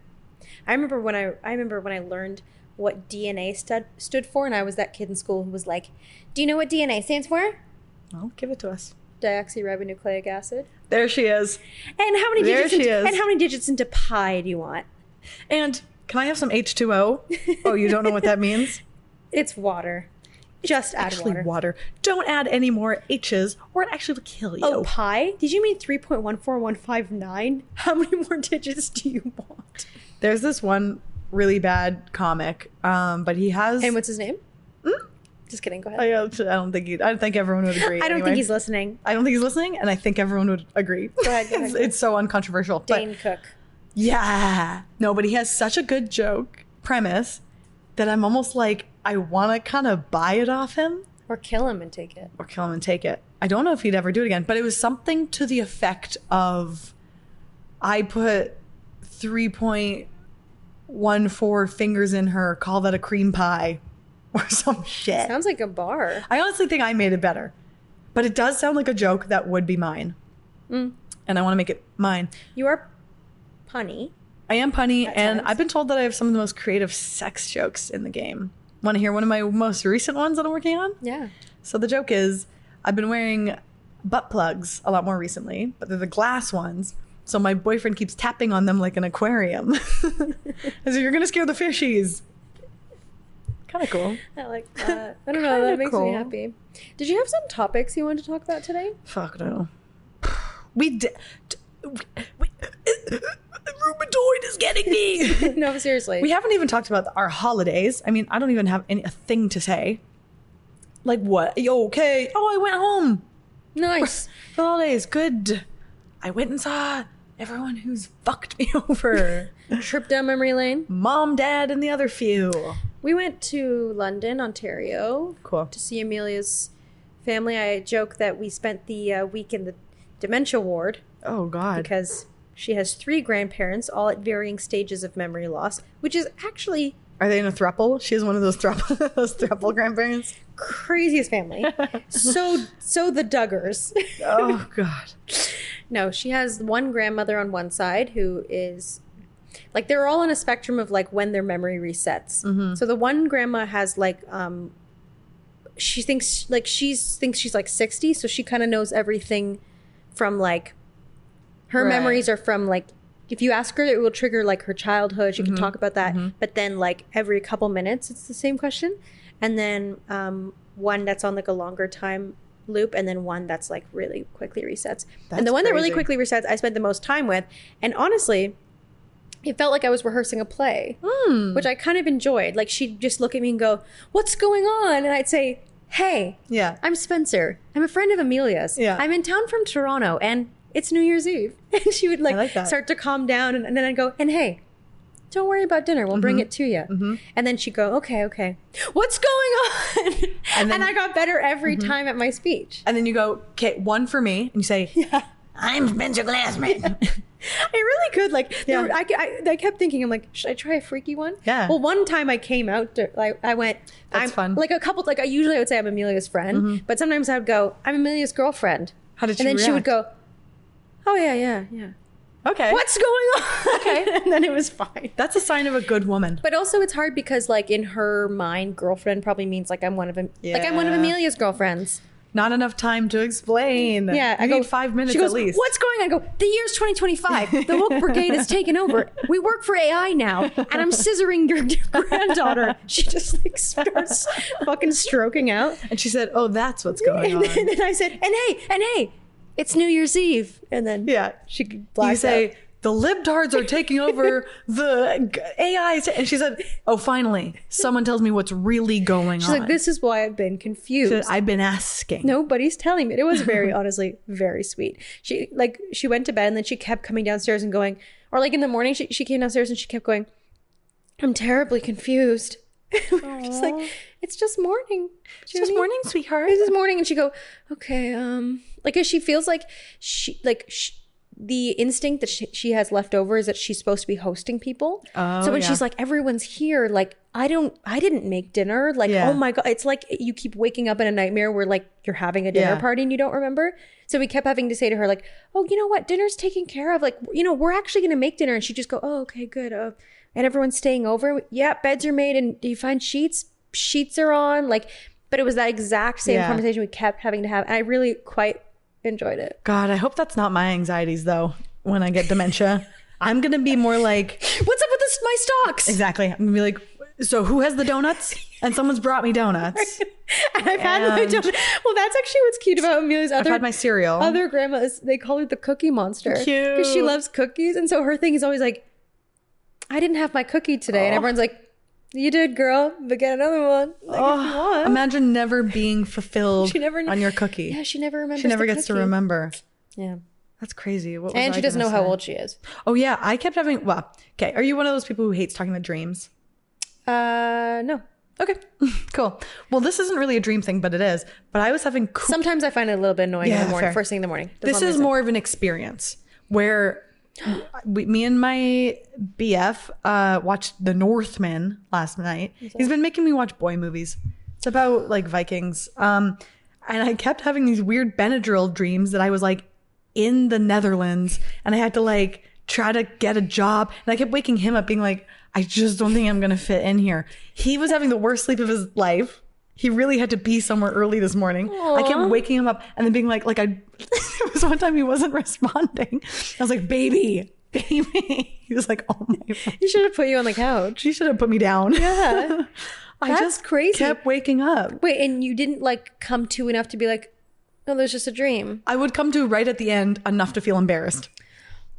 I remember when I learned what DNA stood for, and I was that kid in school who was like, do you know what DNA stands for? Well, give it to us. Deoxyribonucleic acid. There she is. And how many There digits she is. And how many digits into pi do you want? And can I have some H2O? Oh, you don't know what that means? It's water. Just add Actually, water. Don't add any more H's or it actually will kill you. Oh, pi? Did you mean 3.14159? How many more digits do you want? There's this one really bad comic, but he has... And what's his name? Just kidding. Go ahead. I don't think everyone would agree. I don't anyway. think he's listening. I don't think he's listening, and I think everyone would agree. Go ahead. Go ahead. It's so uncontroversial. Dane But Cook. yeah. No, but he has such a good joke premise that I'm almost like, I want to kind of buy it off him. Or kill him and take it. Or kill him and take it. I don't know if he'd ever do it again, but it was something to the effect of, I put 3.14 fingers in her, call that a cream pie. Or some shit. Sounds like a bar. I honestly think I made it better. But it does sound like a joke that would be mine. And I want to make it mine. You are punny. I am punny, and times. I've been told that I have some of the most creative sex jokes in the game. Want to hear one of my most recent ones that I'm working on? Yeah. So the joke is, I've been wearing butt plugs a lot more recently, but they're the glass ones. So my boyfriend keeps tapping on them like an aquarium. As if you're going to scare the fishies. Kind of cool. I like that. I don't know. That makes me cool. happy. Did you have some topics you wanted to talk about today? Fuck no. We did. Rheumatoid is getting me. No, seriously. We haven't even talked about our holidays. I mean, I don't even have a thing to say. Like what? You okay? Oh, I went home Nice. for the holidays. Good. I went and saw everyone who's fucked me over. Trip down memory lane. Mom, dad, and the other few. We went to London, Ontario. Cool. To see Amelia's family. I joke that we spent the week in the dementia ward Oh God. because she has 3 grandparents, all at varying stages of memory loss, which is actually Are they in a throuple? She has one of those throuple, those throuple grandparents. craziest family. so the Duggars. Oh God. No, she has one grandmother on one side who is like, they're all on a spectrum of like when their memory resets. So the one grandma has like she thinks she's like 60, so she kind of knows everything from like her Right. memories are from like, if you ask her, it will trigger like her childhood. She can talk about that, but then like every couple minutes it's the same question. And then one that's on like a longer time loop, and then one that's like really quickly resets. And the That's one that really crazy. quickly resets I spent the most time with, and honestly it felt like I was rehearsing a play, which I kind of enjoyed. Like she'd just look at me and go, "What's going on?" And I'd say, "Hey, Yeah. I'm Spencer. I'm a friend of Amelia's. Yeah. I'm in town from Toronto, and it's New Year's Eve." And she would like that. start to calm down, and then I'd go, "And hey, don't worry about dinner. We'll bring it to you." And then she'd go, okay. What's going on? And, then- I got better every time at my speech. And then you go, okay, one for me, and you say, I'm Spencer Glassman. I really could. Like, Yeah. I kept thinking, I'm like, should I try a freaky one? Yeah. Well, one time I came out, I went, That's I'm fun. like a couple, like I usually would say I'm Amelia's friend, but sometimes I would go, I'm Amelia's girlfriend. How did she And then she would react? go, Oh, yeah. Okay. What's going on? Okay. And then it was fine. That's a sign of a good woman. But also it's hard because like in her mind, girlfriend probably means like I'm one of Amelia's girlfriends. Not enough time to explain. Yeah, I need 5 minutes she goes, at least. What's going on? I go, the year's 2025. The woke brigade has taken over. We work for AI now, and I'm scissoring your granddaughter. She just like starts fucking stroking out. And she said, "Oh, that's what's going on." And then I said, and hey, it's New Year's Eve. And then she You blacks say, out. "The libtards are taking over the AI," and she said, "Oh, finally, someone tells me what's really going She's on." like, this is why I've been confused. She said, "I've been asking." Nobody's telling me. It was very, honestly, very sweet. She went to bed and then she kept coming downstairs and going, or like in the morning, she came downstairs and she kept going, I'm terribly confused. We're just like, it's just morning. It's just morning, sweetheart. It's just morning. And she go, okay, like, as she feels like the instinct that she has left over is that she's supposed to be hosting people. Oh, so when she's like, everyone's here, like, I didn't make dinner. Like, oh my God. It's like you keep waking up in a nightmare where like you're having a dinner party and you don't remember. So we kept having to say to her like, oh, you know what? Dinner's taken care of. Like, you know, we're actually going to make dinner. And she'd just go, oh, okay, good. And everyone's staying over. Yeah, beds are made. And do you find sheets? Sheets are on. Like, but it was that exact same conversation we kept having to have. And I really quite enjoyed it. God, I hope that's not my anxieties though. When I get dementia, I'm gonna be more like, what's up with this? My stocks. Exactly. I'm gonna be like, so who has the donuts? And someone's brought me donuts. And I've had my donut. Well, that's actually what's cute about Amelia's I've had my cereal. Other grandmas, they call her the Cookie Monster. Cute. Because she loves cookies. And so her thing is always like, I didn't have my cookie today. And everyone's like, you did, girl, but get another one. Like, if you want. Imagine never being fulfilled on your cookie. Yeah, she never remembers. She never the gets to cookie. rember. Yeah. That's crazy. What was And she I doesn't know gonna how say? old she is. Oh yeah, I kept having. Well, okay. Are you one of those people who hates talking about dreams? No. Okay, cool. Well, this isn't really a dream thing, but it is. But I was having. Sometimes I find it a little bit annoying in the morning, fair. first thing in the morning. This is more of an experience where me and my BF watched The Northman last night. He's been making me watch boy movies. It's about like Vikings. And I kept having these weird Benadryl dreams that I was like in the Netherlands and I had to like try to get a job. And I kept waking him up being like, I just don't think I'm going to fit in here. He was having the worst sleep of his life. He really had to be somewhere early this morning. I kept waking him up and then being like there was one time he wasn't responding. I was like, baby. He was like, oh my God. He should have put you on the couch. She should have put me down. Yeah. I That's just crazy. kept waking up. Wait, and you didn't like come to enough to be like, no, there's just a dream. I would come to right at the end enough to feel embarrassed.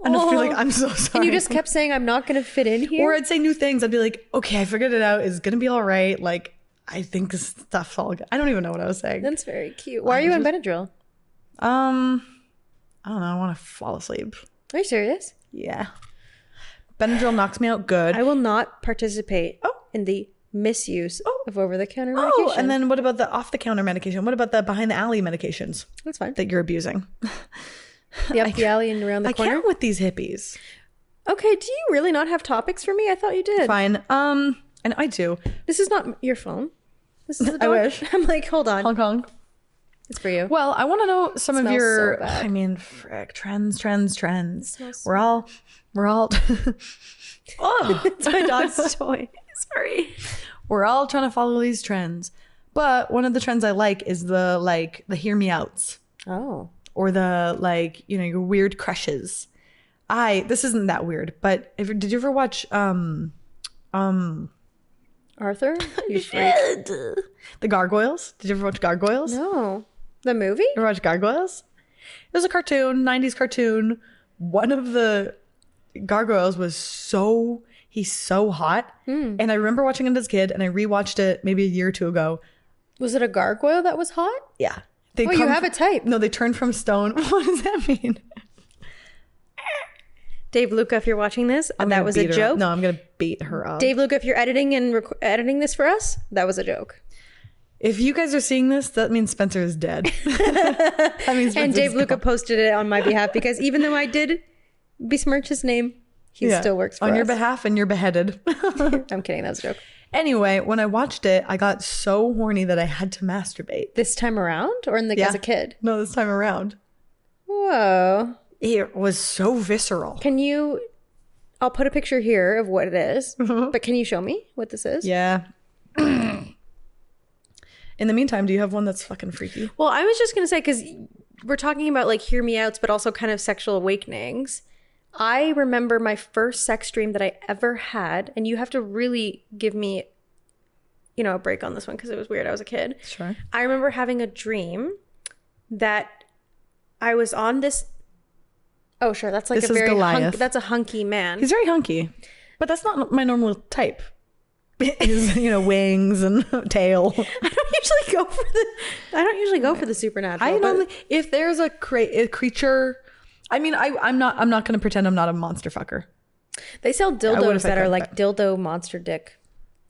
Enough to feel like, I'm so sorry. And you just kept saying, I'm not going to fit in here? Or I'd say new things. I'd be like, okay, I figured it out. It's going to be all right. Like, I think this stuff's all good. I don't even know what I was saying. That's very cute. Why are you on Benadryl? I don't know. I want to fall asleep. Are you serious? Yeah. Benadryl knocks me out good. I will not participate in the misuse of over-the-counter medication. Oh, and then what about the off-the-counter medication? What about the behind-the-alley medications? That's fine. That you're abusing. The up the alley and around the corner? I can't with these hippies. Okay, do you really not have topics for me? I thought you did. Fine. And I do. This is not your phone. This is the I dog. wish. I'm like, hold on. Hong Kong. It's for you. Well, I want to know some of Smells your, so bad. I mean, frick, trends. Smells We're all, oh, It's my dog's toy. Sorry. we're all trying to follow these trends. But one of the trends I like is the hear me outs Oh. or the like, you know, your weird crushes. This isn't that weird, but did you ever watch, Arthur? You freak. The Gargoyles? Did you ever watch Gargoyles? No. The movie? You ever watch Gargoyles? It was a cartoon, 90s cartoon. One of the gargoyles he's so hot. And I remember watching it as a kid and I rewatched it maybe a year or two ago. Was it a gargoyle that was hot? Yeah. You have a type. No, they turned from stone. What does that mean? Dave Luca, if you're watching this, I'm that gonna was a beat her joke. up. No, I'm going to beat her up. Dave Luca, if you're editing and editing this for us, that was a joke. If you guys are seeing this, that means Spencer is dead. That means And Spencer's Dave Luca gone. posted it on my behalf because even though I did besmirch his name, he Yeah. still works for on us. your behalf, and you're beheaded. I'm kidding. That was a joke. Anyway, when I watched it, I got so horny that I had to masturbate. This time around or as a kid? No, this time around. Whoa. It was so visceral. Can you? I'll put a picture here of what it is, but can you show me what this is? Yeah. In the meantime, do you have one that's fucking freaky? Well, I was just gonna say, because we're talking about like hear me outs, but also kind of sexual awakenings. I remember my first sex dream that I ever had, and you have to really give me, a break on this one because it was weird. I was a kid. Sure. I remember having a dream that I was on this. Oh, sure. That's like This a is very Goliath. that's a hunky man. He's very hunky, but that's not my normal type. His, wings and tail. I don't usually go for the supernatural. I but- normally, if there's a creature, I mean, I'm not going to pretend I'm not a monster fucker. They sell would dildos if I that are could, like but- dildo monster dick.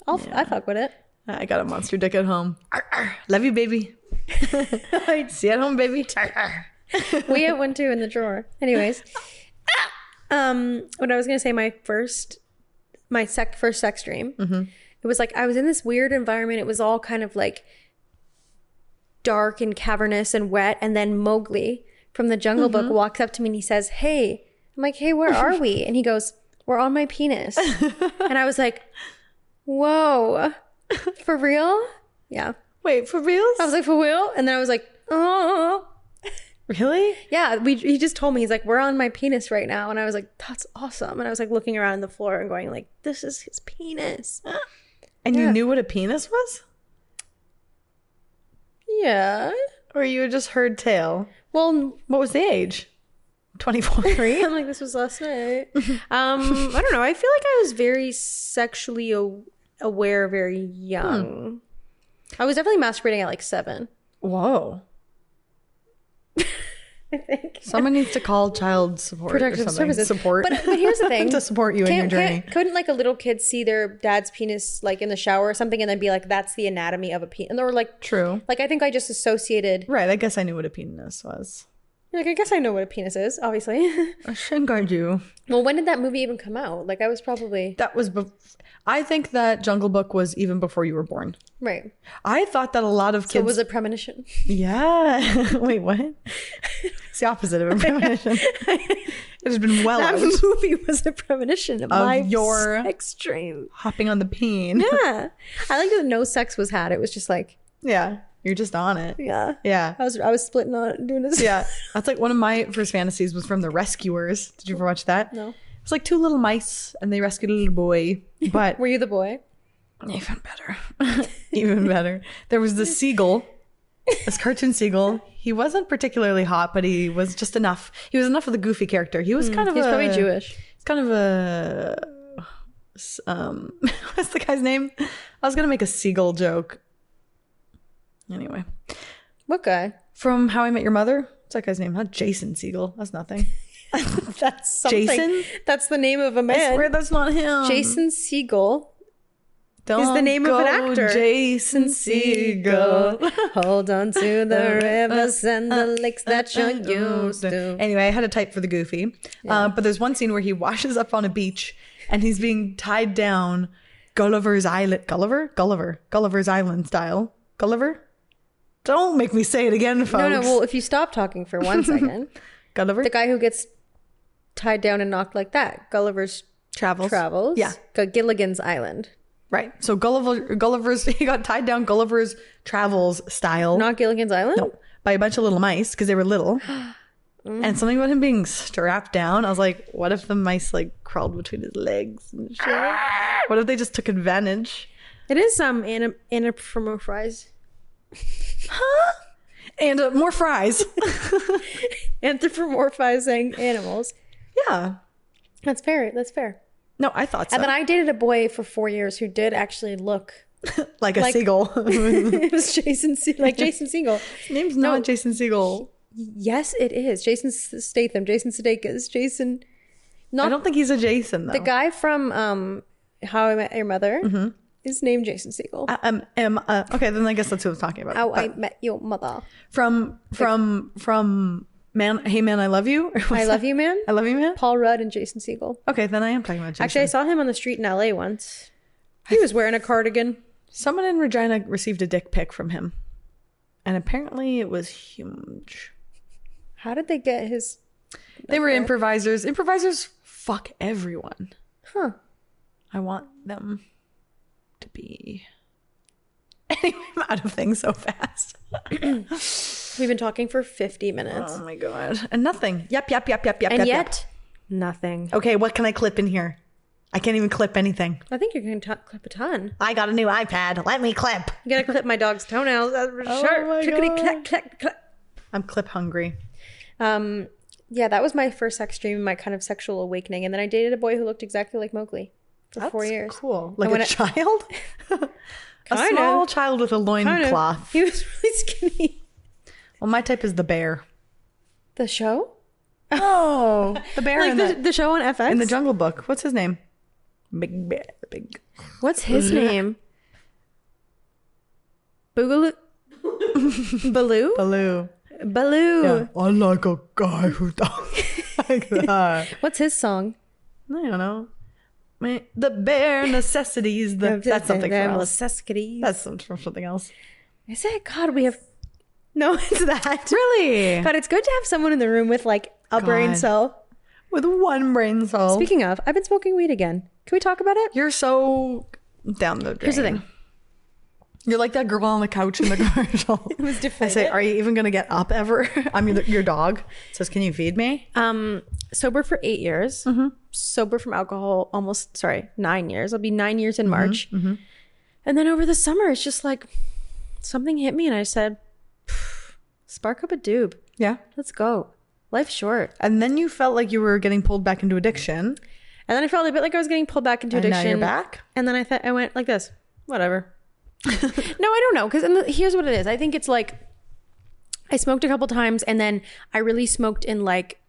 I fuck with it. I got a monster dick at home. Arr, arr. Love you, baby. See you at home, baby. Arr, arr. We have one too in the drawer. Anyways, what I was gonna say, my first sex dream. It was like I was in this weird environment. It was all kind of like dark and cavernous and wet. And then Mowgli from the Jungle Book walks up to me and he says, "Hey." I'm like, "Hey, where are we?" And he goes, "We're on my penis." And I was like, "Whoa, for real?" Yeah. Wait, for reals? I was like, "For real?" And then I was like, "Oh." Really? Yeah, he just told me, he's like, "We're on my penis right now." And I was like, "That's awesome." And I was like looking around the floor and going like, "This is his penis." And Yeah. you knew what a penis was? Yeah. Or you had just heard tale? Well, What was the age? 24? I'm like, this was last night. I don't know. I feel like I was very sexually aware very young. I was definitely masturbating at like 7. Whoa. I think. Someone needs to call child support Protective or something. services. Support. But here's the thing. to support you in your journey. Couldn't like a little kid see their dad's penis like in the shower or something and then be like, "That's the anatomy of a penis." And they were like, True. like I think I just associated. Right, I guess I knew what a penis was. Like, I guess I know what a penis is, obviously. I shouldn't guard you. Well, when did that movie even come out? Like, I was probably... That was... I think that Jungle Book was even before you were born. Right. I thought that a lot of So kids... it was a premonition. Yeah. Wait, what? It's the opposite of a premonition. It has been well That out. movie was a premonition of my your- sex dream. Hopping on the peen. Yeah. I like that no sex was had. It was just like, Yeah. You're just on it. yeah. Yeah. I was splitting on it, doing this. Yeah. That's like one of my first fantasies was from The Rescuers. Did you ever watch that? No. It's like 2 little mice and they rescued a little boy. But Were you the boy? even better. Even better. There was this seagull, this cartoon seagull. He wasn't particularly hot, but he was just enough. He was enough of the goofy character. He was kind of He's probably Jewish. It's kind of a what's the guy's name? I was gonna make a seagull joke. Anyway, What guy? from How I Met Your Mother. What's that guy's name? Not Jason Segel. That's nothing. That's something. Jason? That's the name of a I man. swear that's not him. Jason Segel. Don't the name of an go, actor. Jason Segel. Hold on to the rivers and the lakes that you're used to. Anyway, I had a type for the goofy. But there's one scene where he washes up on a beach and he's being tied down Gulliver's Island. Gulliver's Island style. Gulliver? Don't make me say it again, folks. No, well, if you stop talking for 1 second, Gulliver? the guy who gets tied down and knocked like that, Gulliver's Travels. Yeah. Gilligan's Island. Right. So Gulliver's, he got tied down Gulliver's Travels style. Not Gilligan's Island? No, by a bunch of little mice because they were little. And something about him being strapped down. I was like, what if the mice like crawled between his legs and shit? What if they just took advantage? It is anthropomorphized. Huh? And more fries. Anthropomorphizing animals. Yeah. That's fair. That's fair. No, I thought so. And then I dated a boy for 4 years who did actually look like a seagull. it was Jason Segel. His name's not Jason Segel. Yes, it is. Jason Statham, Jason Sudeikis, Jason. I don't think he's a Jason though. The guy from How I Met Your Mother is named Jason Segel. Okay, then I guess that's who I was talking about. How But I Met Your Mother. from Man, Hey Man, I Love You. Or what's I Love that? You Man. I Love You Man. Paul Rudd and Jason Segel. Okay, then I am talking about Jason. Actually, I saw him on the street in LA once. He was wearing a cardigan. Someone in Regina received a dick pic from him, and apparently it was huge. How did they get his They were improvisers. Improvisers fuck everyone. Huh. I want them to be. Anyway, I'm out of things so fast. We've been talking for 50 minutes. Oh my God. And nothing. Yep. And yet, nothing. Okay, what can I clip in here? I can't even clip anything. I think you're going to clip a ton. I got a new iPad. Let me clip. You got to clip my dog's toenails. That's for Oh sure. my Clickety, God. clack, clack, clack. I'm clip hungry. Yeah, that was my first sex dream, my kind of sexual awakening. And then I dated a boy who looked exactly like Mowgli for 4 years. Cool. Like when a child? A Kind small of. child with a loincloth. He was really skinny. Well, my type is the bear. The show? Oh, the bear Like in the show on FX? in the Jungle Book. What's his name? Big bear. Big. What's his name? Boogaloo? Baloo? Baloo. Baloo. Yeah. I like a guy who talks like that. What's his song? I don't know. The bare necessities. That's something from else. Necessities. That's from something else. Is it? God, we have... No, it's that. Really? God, it's good to have someone in the room with like a brain God. cell. With one brain cell. Speaking of, I've been smoking weed again. Can we talk about it? You're so down the drain. Here's the thing. You're like that girl on the couch in the commercial. It was I deflated. say, are you even going to get up ever? I mean, your dog says, can you feed me? Sober for 8 years. Sober from alcohol 9 years. I'll be 9 years in March. And then over the summer, it's just like something hit me and I said, spark up a doob. Yeah. Let's go. Life's short. And then you felt like you were getting pulled back into addiction. And then I felt a bit like I was getting pulled back into And addiction. now you're back? And then I went like this. Whatever. No, I don't know. Because here's what it is. I think it's like I smoked a couple times and then I really smoked in like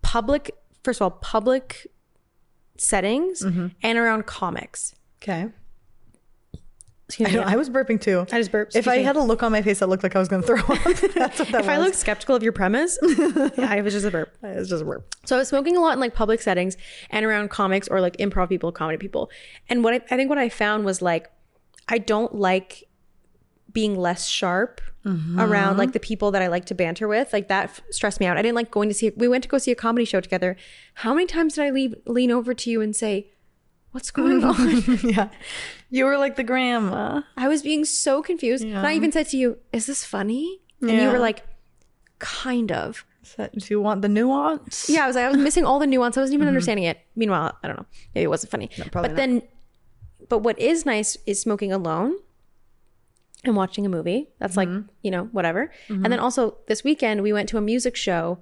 public settings and around comics. Okay. Excuse me. I was burping too. I just burped. If I had a look on my face that looked like I was going to throw up, that's what that If I looked skeptical of your premise, yeah, it was just a burp. It was just a burp. So I was smoking a lot in like public settings and around comics or like improv people, comedy people. And what I think what I found was like, I don't like being less sharp around like the people that I like to banter with. Like that stressed me out. I didn't like we went to go see a comedy show together. How many times did I lean over to you and say, what's going on? Yeah. You were like the grandma. I was being so confused. Yeah. And I even said to you, is this funny? And you Yeah. were like, kind of. Do you want the nuance? Yeah, I was missing all the nuance. I wasn't even understanding it. Meanwhile, I don't know. Maybe it wasn't funny. probably But what is nice is smoking alone and watching a movie. That's like, whatever. And then also this weekend we went to a music show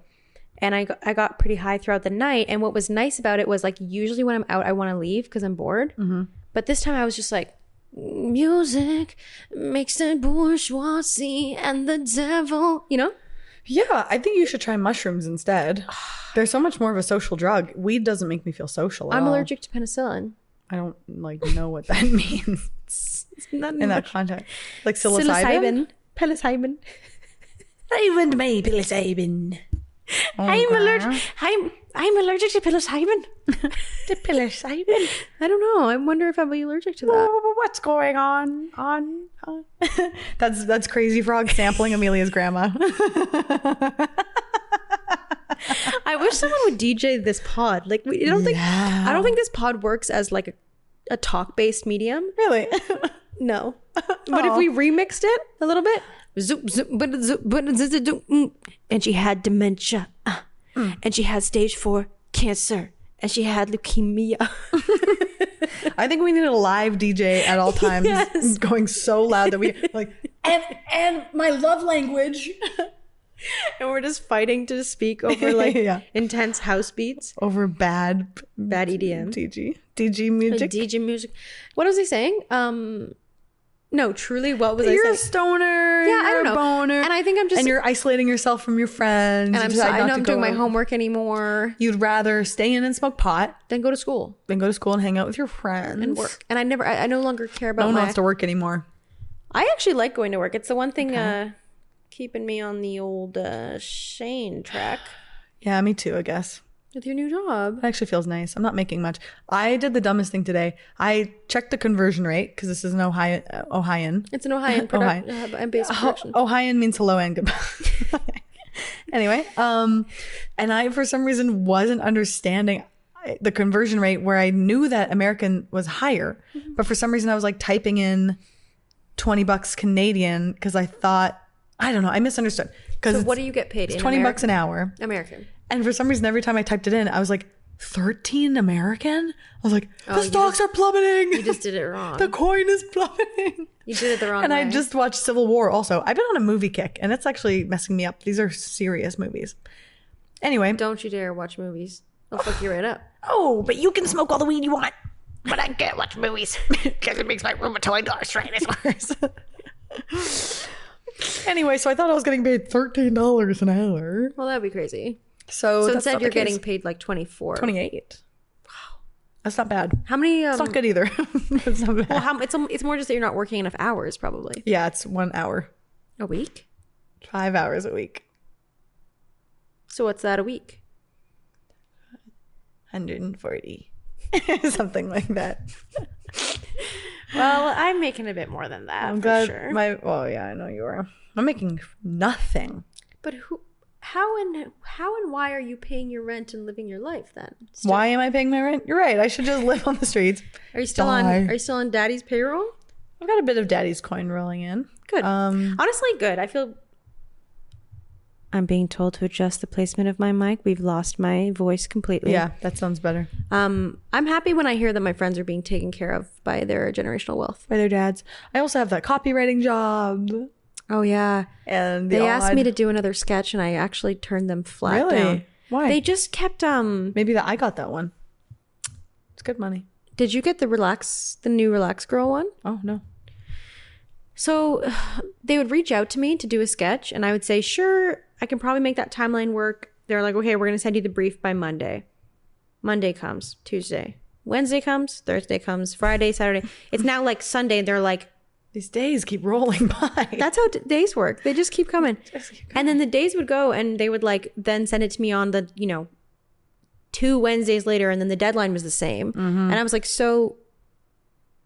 and I got pretty high throughout the night. And what was nice about it was like usually when I'm out, I want to leave because I'm bored. But this time I was just like, music makes the bourgeoisie and the devil, Yeah, I think you should try mushrooms instead. They're so much more of a social drug. Weed doesn't make me feel social at I'm all. allergic to penicillin. I don't like know what that means Not in that context. Like psilocybin? Psilocybin. Even me, psilocybin. I'm allergic to psilocybin. To psilocybin. I don't know. I wonder if I'll be allergic to that. What's going on? That's Crazy Frog sampling Amelia's grandma. I wish someone would DJ this pod. Like, I don't think this pod works as like a talk-based medium. Really? No. But if we remixed it a little bit, and she had dementia, and she had stage 4 cancer, and she had leukemia. I think we need a live DJ at all times, Yes. going so loud that we like. And my love language. And we're just fighting to speak over like Yeah. intense house beats. Over bad EDM. DG music. DJ music. What was he saying? No, truly, what was You're I a saying? stoner. Yeah, I you're don't know. a boner. And I think I'm just... And you're isolating yourself from your friends. And You I'm decide sorry, I not know to I'm doing go- my homework anymore. You'd rather stay in and smoke pot Then go to school than go to school and hang out with your friends. and work. And I no longer care about No one my... wants to work anymore. I actually like going to work. It's the one thing keeping me on the old Shane track Yeah, me too, I guess. with your new job. It actually feels nice. I'm not making much. I did the dumbest thing today. I checked the conversion rate because this is an Ohioan. It's an Ohio Ohio. based production. Ohioan means hello and goodbye. Anyway, and I, for some reason, wasn't understanding the conversion rate where I knew that American was higher. But for some reason, I was like typing in $20 Canadian because I thought, I don't know, I misunderstood. So what do you get paid? It's $20 an hour. American. And for some reason, every time I typed it in, I was like, 13 American? I was like, the stocks are plummeting. You just did it wrong. The coin is plummeting. You did it the wrong and way. I just watched Civil War also. I've been on a movie kick, and it's actually messing me up. These are serious movies. Anyway. Don't you dare watch movies. They'll fuck you right up. Oh, but you can smoke all the weed you want. But I can't watch movies because it makes my rheumatoid arthritis worse. Anyway, so I thought I was getting paid $13 an hour. Well, that'd be crazy. So that's instead not you're the case. getting paid like 24. 28. Wow. That's not bad. How many? It's not good either. It's not bad. Well, it's more just that you're not working enough hours, probably. Yeah, it's 1 hour. A week? 5 hours a week. So what's that a week? 140. Something like that. Well, I'm making a bit more than that. I'm for glad sure. Oh yeah, I know you are. I'm making nothing. But how and why are you paying your rent and living your life then? Why am I paying my rent? You're right. I should just live on the streets. Are you still on Daddy's payroll? I've got a bit of Daddy's coin rolling in. Good. Honestly, good. I feel. I'm being told to adjust the placement of my mic. We've lost my voice completely. Yeah, that sounds better. I'm happy when I hear that my friends are being taken care of by their generational wealth. By their dads. I also have that copywriting job. Oh, yeah. And they asked me to do another sketch and I actually turned them flat down. Why? They just kept... Maybe I got that one. It's good money. Did you get the new Relax Girl one? Oh, no. So they would reach out to me to do a sketch and I would say, sure, I can probably make that timeline work. They're like, okay, we're going to send you the brief by Monday. Monday comes, Tuesday. Wednesday comes, Thursday comes, Friday, Saturday. It's now like Sunday. They're like, these days keep rolling by. That's how days work. They just keep coming. And then the days would go and they would like then send it to me on the, 2 Wednesdays later. And then the deadline was the same. And I was like, so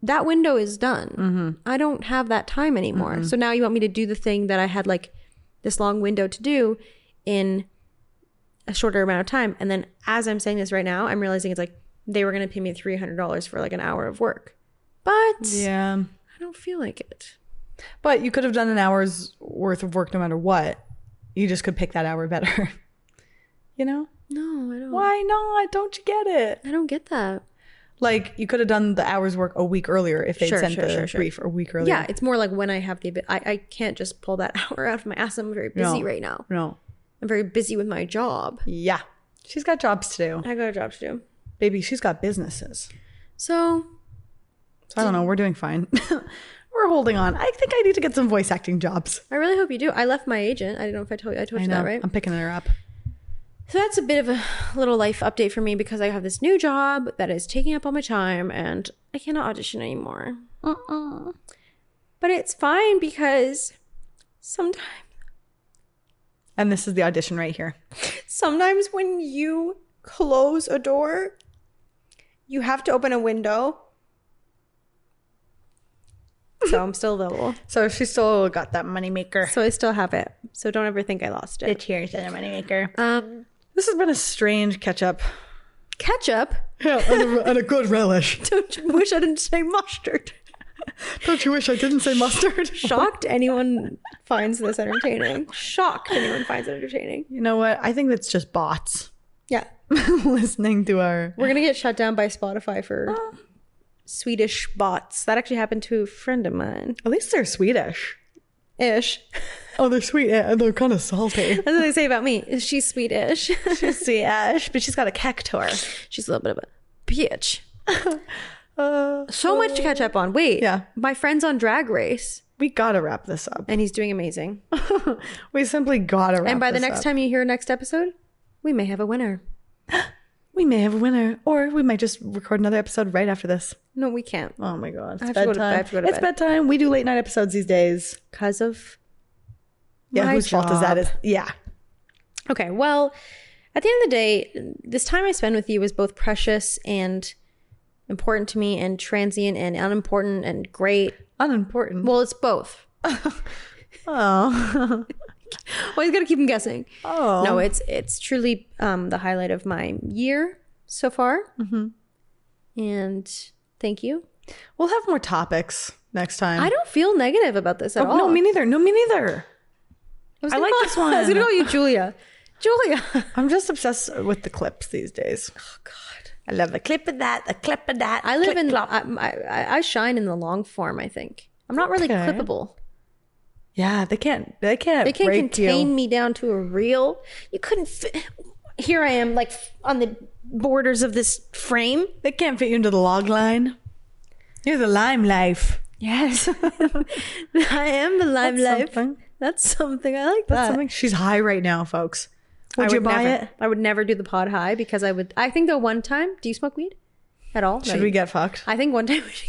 that window is done. I don't have that time anymore. So now you want me to do the thing that I had like this long window to do in a shorter amount of time. And then as I'm saying this right now, I'm realizing it's like they were going to pay me $300 for like an hour of work. But yeah, I don't feel like it. But you could have done an hour's worth of work no matter what. You just could pick that hour better. No, I don't. Why not? Don't you get it? I don't get that. Like, you could have done the hours work a week earlier if they'd sent the brief a week earlier. Yeah, it's more like when I have I can't just pull that hour out of my ass. I'm very busy right now. No. I'm very busy with my job. Yeah. She's got jobs to do. I got a job to do. Baby, she's got businesses. So I don't know. We're doing fine. We're holding on. I think I need to get some voice acting jobs. I really hope you do. I left my agent. I don't know if I told you that, right? I'm picking her up. So that's a bit of a little life update for me because I have this new job that is taking up all my time and I cannot audition anymore. But it's fine because sometimes... And this is the audition right here. Sometimes when you close a door, you have to open a window. So I'm still available. So she still got that moneymaker. So I still have it. So don't ever think I lost it. Cheers to the moneymaker. This has been a strange catch-up. Ketchup? Yeah, and a good relish. Don't you wish I didn't say mustard? Don't you wish I didn't say mustard? Shocked anyone finds this entertaining. Shocked anyone finds it entertaining. You know what? I think that's just bots. Yeah. Listening to our... We're going to get shut down by Spotify for Swedish bots. That actually happened to a friend of mine. At least they're Swedish. Ish. Oh, they're sweet. Yeah, they're kind of salty. That's what they say about me. She's Swedish. She's Swedish, but she's got a cactor. She's a little bit of a bitch. So much to catch up on. Wait. Yeah. My friend's on Drag Race. We gotta wrap this up. And he's doing amazing. We simply gotta wrap this up. And by the next time you hear a next episode, we may have a winner. We may have a winner. Or we might just record another episode right after this. No, we can't. Oh my God. It's I bedtime. have to go to It's bed. bedtime. We do late night episodes these days. Because of Yeah, my whose fault is that? job. Yeah. Okay, well, at the end of the day, this time I spend with you is both precious and important to me and transient and unimportant and great. Unimportant. Well, it's both. Oh. Well, you got to keep them guessing. Oh. No, it's truly the highlight of my year so far. And thank you. We'll have more topics next time. I don't feel negative about this at all. No, me neither. No, me neither. I like this one. I was going to call you Julia. Julia. I'm just obsessed with the clips these days. Oh, God. I love a clip of that, a clip of that. I live in, I shine in the long form, I think. I'm not really clippable. Yeah, they can't They can't break contain me down to a reel. You couldn't fit. Here I am, like on the borders of this frame. They can't fit you into the log line. You're the lime life. Yes. I am the lime life. Something. That's something. I like That's that. something. She's high right now, folks. Would you buy it? I would never do the pod high because I think though one time, do you smoke weed at all? Should we get fucked? I think one time we should.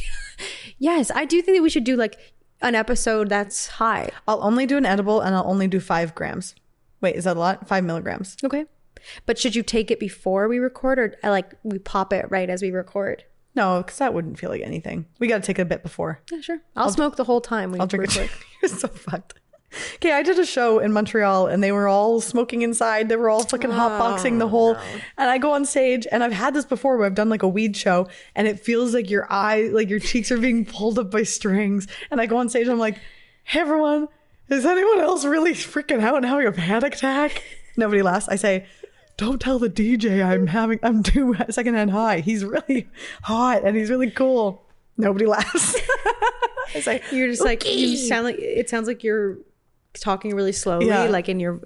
Yes, I do think that we should do like an episode that's high. I'll only do an edible and I'll only do 5 grams. Wait, is that a lot? 5 milligrams. Okay. But should you take it before we record or like we pop it right as we record? No, because that wouldn't feel like anything. We got to take it a bit before. Yeah, sure. I'll smoke the whole time. I'll drink it. You're so fucked. Okay, I did a show in Montreal and they were all smoking inside. They were all fucking hotboxing the whole. And I go on stage and I've had this before where I've done like a weed show and it feels like your eye, like your cheeks are being pulled up by strings. And I go on stage and I'm like, hey everyone, is anyone else really freaking out and having a panic attack? Nobody laughs. I say, don't tell the DJ I'm too secondhand high. He's really hot and he's really cool. Nobody laughs. I say, you're just like, you sound like, it sounds like you're talking really slowly, like to your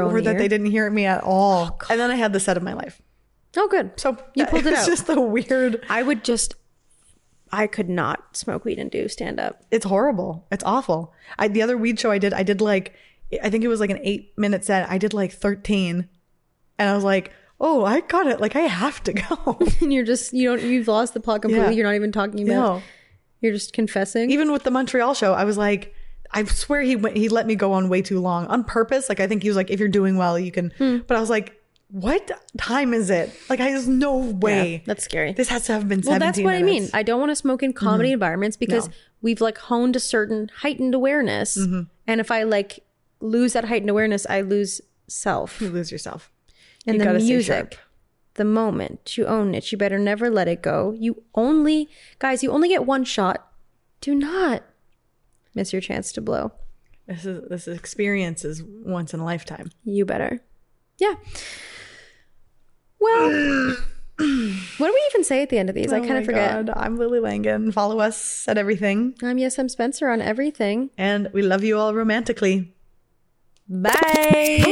own or that ear. they didn't hear me at all. And then I had the set of my life. Oh, good. So you pulled it it's out. just a weird. I could not smoke weed and do stand up. It's horrible. It's awful. The other weed show I did like, I think it was like an 8-minute set. I did like 13. And I was like, oh, I got it. Like I have to go. And you've lost the plot completely. Yeah. You're not even talking about, No. You're just confessing. Even with the Montreal show, I was like, I swear he let me go on way too long on purpose. Like I think he was like, if you're doing well, you can. But I was like, what time is it? Like there's no way. Yeah, that's scary. This has to have been 17 Well, that's what minutes. I mean. I don't want to smoke in comedy environments because we've like honed a certain heightened awareness. And if I like lose that heightened awareness, I lose self. You lose yourself. And You the gotta stay music, sharp. the moment, you own it. You better never let it go. You only get one shot. Do not miss your chance to blow. This experience is once in a lifetime. You better. Yeah. Well, what do we even say at the end of these? I kind of forget. God. I'm Lily Langan. Follow us at everything. I'm Spencer on everything. And we love you all romantically. Bye.